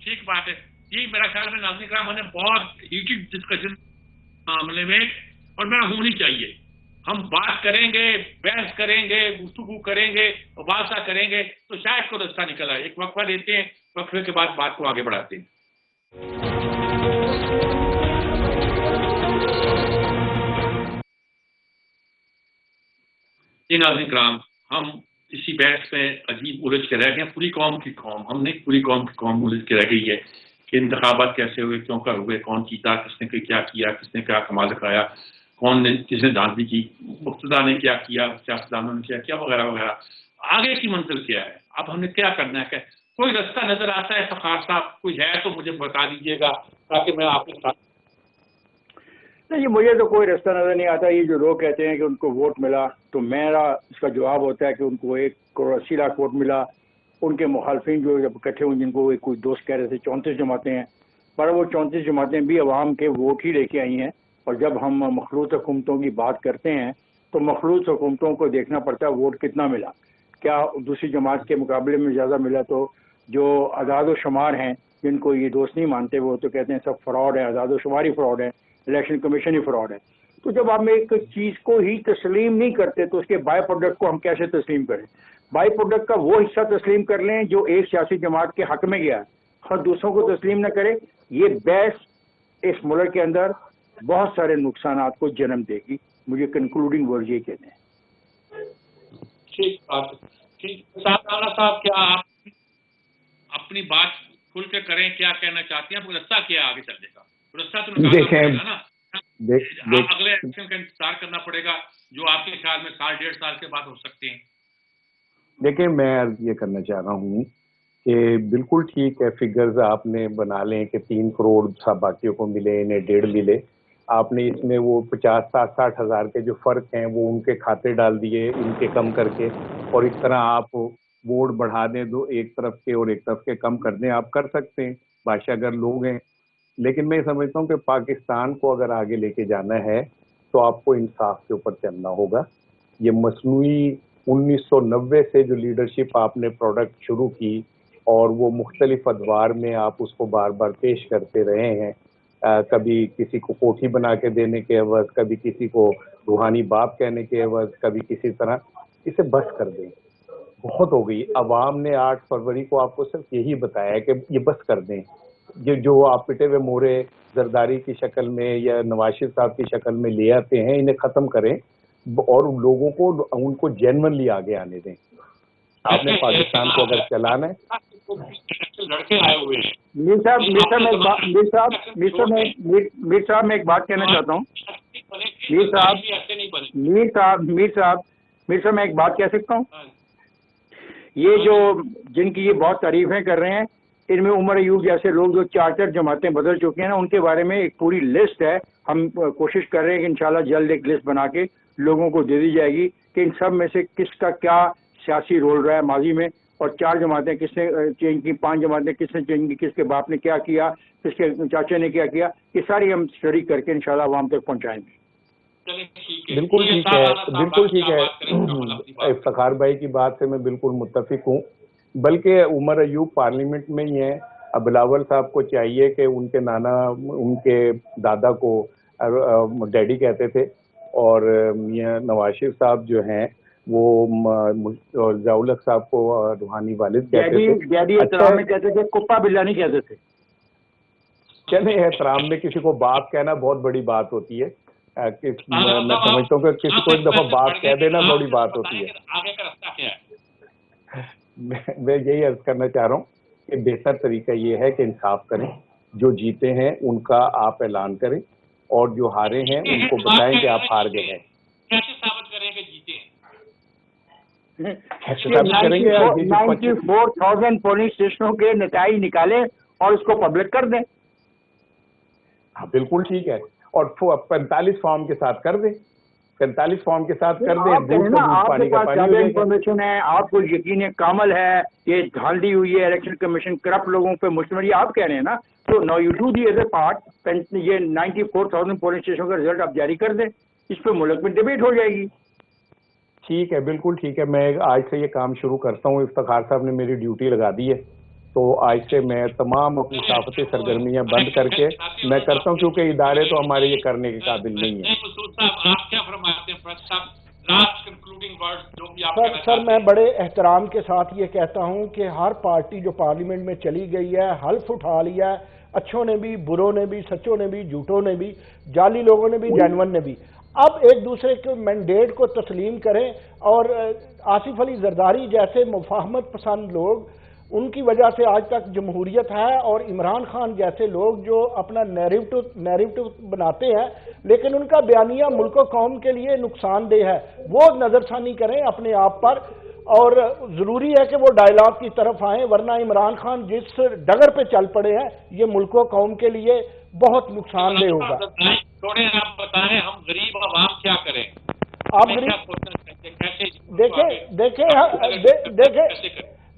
ٹھیک بات ہے جی. میرا خیال میں ناظرین کرام ہم نے بہت ہیٹڈ ڈسکشن معاملے میں، اور میں ہونی چاہیے. ہم بات کریں گے، بحث کریں گے، گفتگو کریں گے، مباحثہ کریں گے تو شاید کو رستہ نکل آئے. ایک وقفہ لیتے ہیں، وقفے کے بعد بات کو آگے بڑھاتے ہیں. جی ناظرین کرام، ہم اسی بحث میں عجیب الجھ کے رہ گئے. پوری قوم کی قوم، ہم نہیں، پوری قوم کی قوم الجھ کے رہ گئی ہے کہ انتخابات کیسے ہوئے، کیوں کر ہوئے، کون جیتا، کس نے کیا کیا، کس نے کیا کمال دکھایا، کون نے کس نے دھاندلی کی، مقتدیٰ نے کیا کیا، سیاستدانوں نے کیا کیا، وغیرہ وغیرہ. آگے کی منزل کیا ہے؟ اب ہم نے کیا کرنا ہے؟ کوئی رستہ نظر آتا ہے فخار صاحب؟ کوئی ہے تو مجھے بتا دیجیے گا تاکہ میں آپ کے ساتھ. نہیں، مجھے تو کوئی رستہ نظر نہیں آتا. یہ جو لوگ کہتے ہیں کہ ان کو ووٹ ملا، تو میرا اس کا جواب ہوتا ہے کہ ان کو 1 کروڑ 80 لاکھ ووٹ ملا. ان کے مخالفین جو جب اکٹھے ہوئے، جن کو کوئی دوست کہہ رہے تھے 34 جماعتیں ہیں، پر وہ 34 جماعتیں بھی عوام کے ووٹ ہی لے کے آئی ہیں. اور جب ہم مخلوط حکومتوں کی بات کرتے ہیں تو مخلوط حکومتوں کو دیکھنا پڑتا ہے ووٹ کتنا ملا. کیا دوسری جماعت کے مقابلے میں زیادہ ملا؟ تو جو اعداد و شمار ہیں، جن کو یہ دوست نہیں مانتے، وہ تو کہتے ہیں سب فراڈ ہے، اعداد و شمار ہی فراڈ ہے، الیکشن کمیشن ہی فراڈ ہے. تو جب آپ ایک چیز کو ہی تسلیم نہیں کرتے تو اس کے بائی پروڈکٹ کو ہم کیسے تسلیم کریں؟ بائی پروڈکٹ کا وہ حصہ تسلیم کر لیں جو ایک سیاسی جماعت کے حق میں گیا ہے، اور دوسروں کو تسلیم نہ کرے. یہ بحث اس ملک کے اندر بہت سارے نقصانات کو جنم دے گی. مجھے کنکلوڈنگ ورڈ یہ کہتے ہیں. ٹھیک بات ہے. ٹھیک صاحب، کیا آپ اپنی بات کھل کے کریں؟ کیا کہنا چاہتے ہیں؟ آپ کو رستہ کیا آگے چلنے کا؟ رستہ تو نکالنا پڑے گا نا. اگلے الیکشن کا انتظار کرنا پڑے گا جو آپ کے خیال میں 1.5 ڈیڑھ سال کے بعد ہو سکتے ہیں. دیکھیں، میں یہ کرنا چاہ رہا ہوں کہ بالکل ٹھیک ہے، فگرز آپ نے بنا لیں کہ 3 کروڑ سب باقیوں کو ملے، انہیں 1.5 ملے. آپ نے اس میں وہ 50-60 ہزار کے جو فرق ہیں وہ ان کے کھاتے ڈال دیے ان کے کم کر کے، اور اس طرح آپ ووٹ بڑھا دیں، دو ایک طرف کے اور ایک طرف کے کم کر دیں. آپ کر سکتے ہیں، بادشاہ اگر لوگ ہیں. لیکن میں سمجھتا ہوں کہ پاکستان کو اگر آگے لے کے جانا ہے تو آپ کو انصاف کے اوپر چلنا ہوگا. یہ مصنوعی 1990 سے جو لیڈرشپ آپ نے پروڈکٹ شروع کی اور وہ مختلف ادوار میں آپ اس کو بار بار پیش کرتے رہے ہیں، کبھی کسی کو کوٹھی بنا کے دینے کے عوض، کبھی کسی کو روحانی باپ کہنے کے عوض، کبھی کسی طرح، اسے بس کر دیں. بہت ہو گئی. عوام نے 8 فروری کو آپ کو صرف یہی بتایا کہ یہ بس کر دیں. یہ جو آپ پٹے ہوئے مورے زرداری کی شکل میں یا نواز شریف صاحب کی شکل میں لے آتے ہیں، انہیں ختم کریں اور لوگوں کو ان کو جینونلی آگے آنے دیں. آپ نے پاکستان کو اگر چلانا ہے. لڑکے آئے ہوئے ہیں. میر صاحب میں ایک بات کہنا چاہتا ہوں. میر صاحب میں ایک بات کہہ سکتا ہوں. یہ جو جن کی یہ بہت تعریفیں کر رہے ہیں، ان میں عمر ایوب جیسے لوگ جو 4 جماعتیں بدل چکے ہیں نا، ان کے بارے میں ایک پوری لسٹ ہے. ہم کوشش کر رہے ہیں کہ انشاءاللہ جلد ایک لسٹ بنا کے لوگوں کو دے دی جائے گی کہ ان سب میں سے کس کا کیا سیاسی رول رہا ہے ماضی میں، اور 4 جماعتیں کس نے چینج کی، 5 جماعتیں کس نے چینج کی، کس کے باپ نے کیا کیا، کس کے چاچے نے کیا کیا. یہ ساری ہم اسٹڈی کر کے انشاءاللہ عوام تک پہنچائیں گے. بالکل ٹھیک ہے، بالکل ٹھیک ہے. افتخار بھائی کی بات سے میں بالکل متفق ہوں. بلکہ عمر ایوب پارلیمنٹ میں ہی ہیں. بلاول صاحب کو چاہیے کہ ان کے نانا، ان کے دادا کو ڈیڈی کہتے تھے، اور میاں نواز شریف صاحب جو ہیں वो ज़िया-उल-हक साहब को रूहानी वालिद कहते थे। डैडी एहतराम में कहते थे, कुप्पा बिल्ला नहीं कहते थे। चले एहतराम में किसी को बाप कहना बहुत बड़ी बात होती है। मैं समझता हूँ कि किसी को एक दफा बाप कह देना बड़ी बात होती है। आगे का रास्ता क्या है? मैं यही अर्ज करना चाह रहा हूँ कि बेहतर तरीका ये है कि इंसाफ करें, जो जीते हैं उनका आप ऐलान करें और जो हारे हैं उनको बताएं कि आप हार गए हैं। कैसे साबित करें कि जीते हैं? कैसे साबित करेंगे? 94,000 पोलिंग स्टेशनों के नतीजे निकालें और उसको पब्लिक कर दें। हाँ बिल्कुल ठीक है, और 45 फॉर्म के साथ कर दें, 45 फॉर्म के साथ कर दें। आपके पास ज़्यादा इंफॉर्मेशन है, आपको यकीन है कामल है, ये धांधली हुई है, इलेक्शन कमीशन करप्ट लोगों पे मुश्तमिल, आप कह रहे हैं ना, तो now you do the other part. ये 94,000 पोलिंग स्टेशन का रिजल्ट आप जारी कर दें, इस पे मुल्क में डिबेट हो जाएगी। ठीक है, बिल्कुल ठीक है। मैं आज से ये काम शुरू करता हूँ। इफ्तिखार साहब ने मेरी ड्यूटी लगा दी है, तो आज से मैं तमाम अपनी सहाफती सरगर्मियाँ बंद करके मैं करता हूँ, क्योंकि इदारे तो हमारे ये करने के काबिल नहीं है। सर मैं बड़े एहतराम के साथ ये कहता हूँ कि हर पार्टी जो पार्लियामेंट में चली गई है, हल्फ उठा लिया है, अच्छों ने भी, बुरों ने भी, सच्चों ने भी, झूठों ने भी, जाली लोगों ने भी, जेन्युइन ने भी। अब एक दूसरे के मैंडेट को तस्लीम करें, और आसिफ अली जरदारी जैसे मुफाहमत पसंद लोग, उनकी वजह से आज तक जमहूरियत है, और इमरान खान जैसे लोग जो अपना नैरेटिव बनाते हैं लेकिन उनका बयानिया मुल्क और कौम के लिए नुकसानदेह है, वो नज़रसानी करें अपने आप पर, और ज़रूरी है कि वो डायलॉग की तरफ आएँ, वरना इमरान खान जिस डगर पे चल पड़े हैं ये मुल्क और कौम के लिए बहुत नुकसानदेह होगा। थोड़े आप बताएं, हम गरीब आवाम क्या करें? आप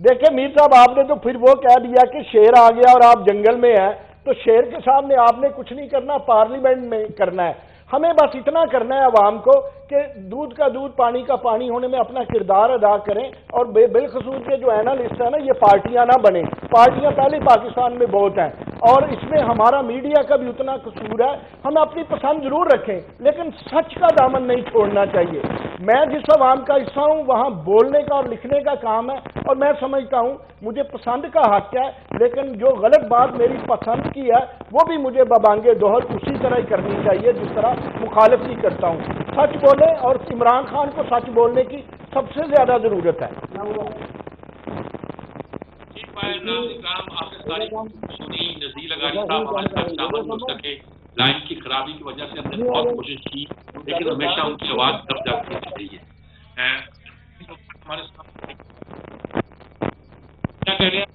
देखे मीर साहब, आपने तो फिर वो कह दिया कि शेर आ गया और आप जंगल में हैं, तो शेर के सामने आपने कुछ नहीं करना, पार्लियामेंट में करना है। हमें बस इतना करना है अवाम को कि दूध का दूध पानी का पानी होने में अपना किरदार अदा करें, और बिलखसूस ये जो एनालिस्ट है ना, ये पार्टियां ना बने। पार्टियां पहले पाकिस्तान में बहुत हैं, और इसमें हमारा मीडिया का भी उतना कसूर है। हम अपनी पसंद जरूर रखें, लेकिन सच का दामन नहीं छोड़ना चाहिए। मैं जिस अवाम का हिस्सा हूं, वहां बोलने का और लिखने का काम है, और मैं समझता हूं मुझे पसंद का हक है, लेकिन जो गलत बात मेरी पसंद की है वो भी मुझे बबांगे दोहर उसी तरह ही करनी चाहिए जिस तरह मुखालिफी करता हूं। सच बोले, और इमरान खान को सच बोलने की सबसे ज्यादा जरूरत है। लाइन की खराबी की वजह से हमने बहुत कोशिश की, लेकिन हमेशा उनकी आवाज दब जाती रही है। हमारे साथ क्या कह रहे हैं?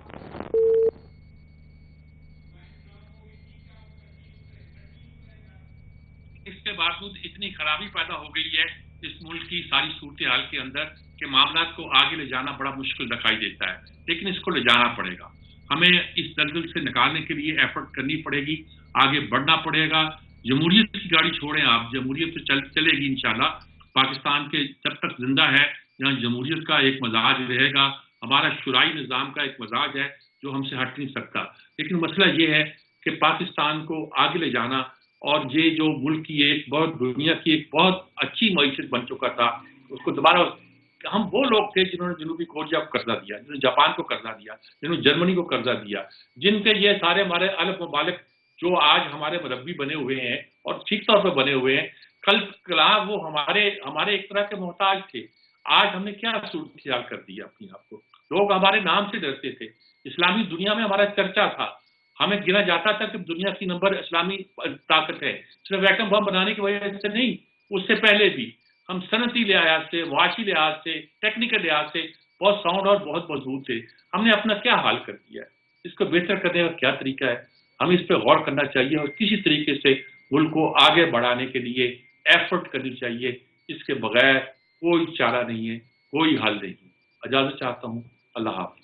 इसके बावजूद इतनी खराबी पैदा हो गई है इस मुल्क की सारी सूरत हाल के अंदर कि मामला को आगे ले जाना बड़ा मुश्किल दिखाई देता है, लेकिन इसको ले जाना पड़ेगा। हमें इस दलदल से निकालने के लिए एफर्ट करनी पड़ेगी, आगे बढ़ना पड़ेगा। जमहूरियत की गाड़ी छोड़ें आप, जमहूरियत तो चलेगी इंशाल्लाह। पाकिस्तान के जब तक जिंदा है यहाँ जमहूरियत का एक मजाज रहेगा, हमारा शुराई निज़ाम का एक मजाज है जो हमसे हट नहीं सकता। लेकिन मसला ये है कि पाकिस्तान को आगे ले जाना, और ये जो मुल्क की एक बहुत दुनिया की एक बहुत अच्छी मईशत बन चुका था, उसको दोबारा, हम वो लोग थे जिन्होंने जनूबी कोरिया को कर्जा दिया, जिन्होंने जापान को कर्जा दिया, जिन्होंने जर्मनी को कर्जा दिया, जिनके ये सारे हमारे अलग ममालिक जो आज हमारे मुरब्बी बने हुए हैं और ठीक तौर पर बने हुए हैं, कल कला वो हमारे एक तरह के मोहताज थे। आज हमने क्या सूरत ख्याल कर दिया अपने आप को। लोग हमारे नाम से डरते थे, इस्लामी दुनिया में हमारा चर्चा था, हमें गिना जाता था कि दुनिया की नंबर इस्लामी ताकत है, सिर्फ एटम बम बनाने की वजह से नहीं, उससे पहले भी हम सनती लिहाज से, मुआशी लिहाज से, टेक्निकल लिहाज से बहुत साउंड और बहुत मजबूत थे। हमने अपना क्या हाल कर दिया है, इसको बेहतर करने का क्या तरीका है, हमें इस पर गौर करना चाहिए और किसी तरीके से मुल्क को आगे बढ़ाने के लिए एफर्ट करनी चाहिए। इसके बगैर कोई चारा नहीं है, कोई हल नहीं। इजाजत चाहता हूँ, अल्लाह हाफ़िज़।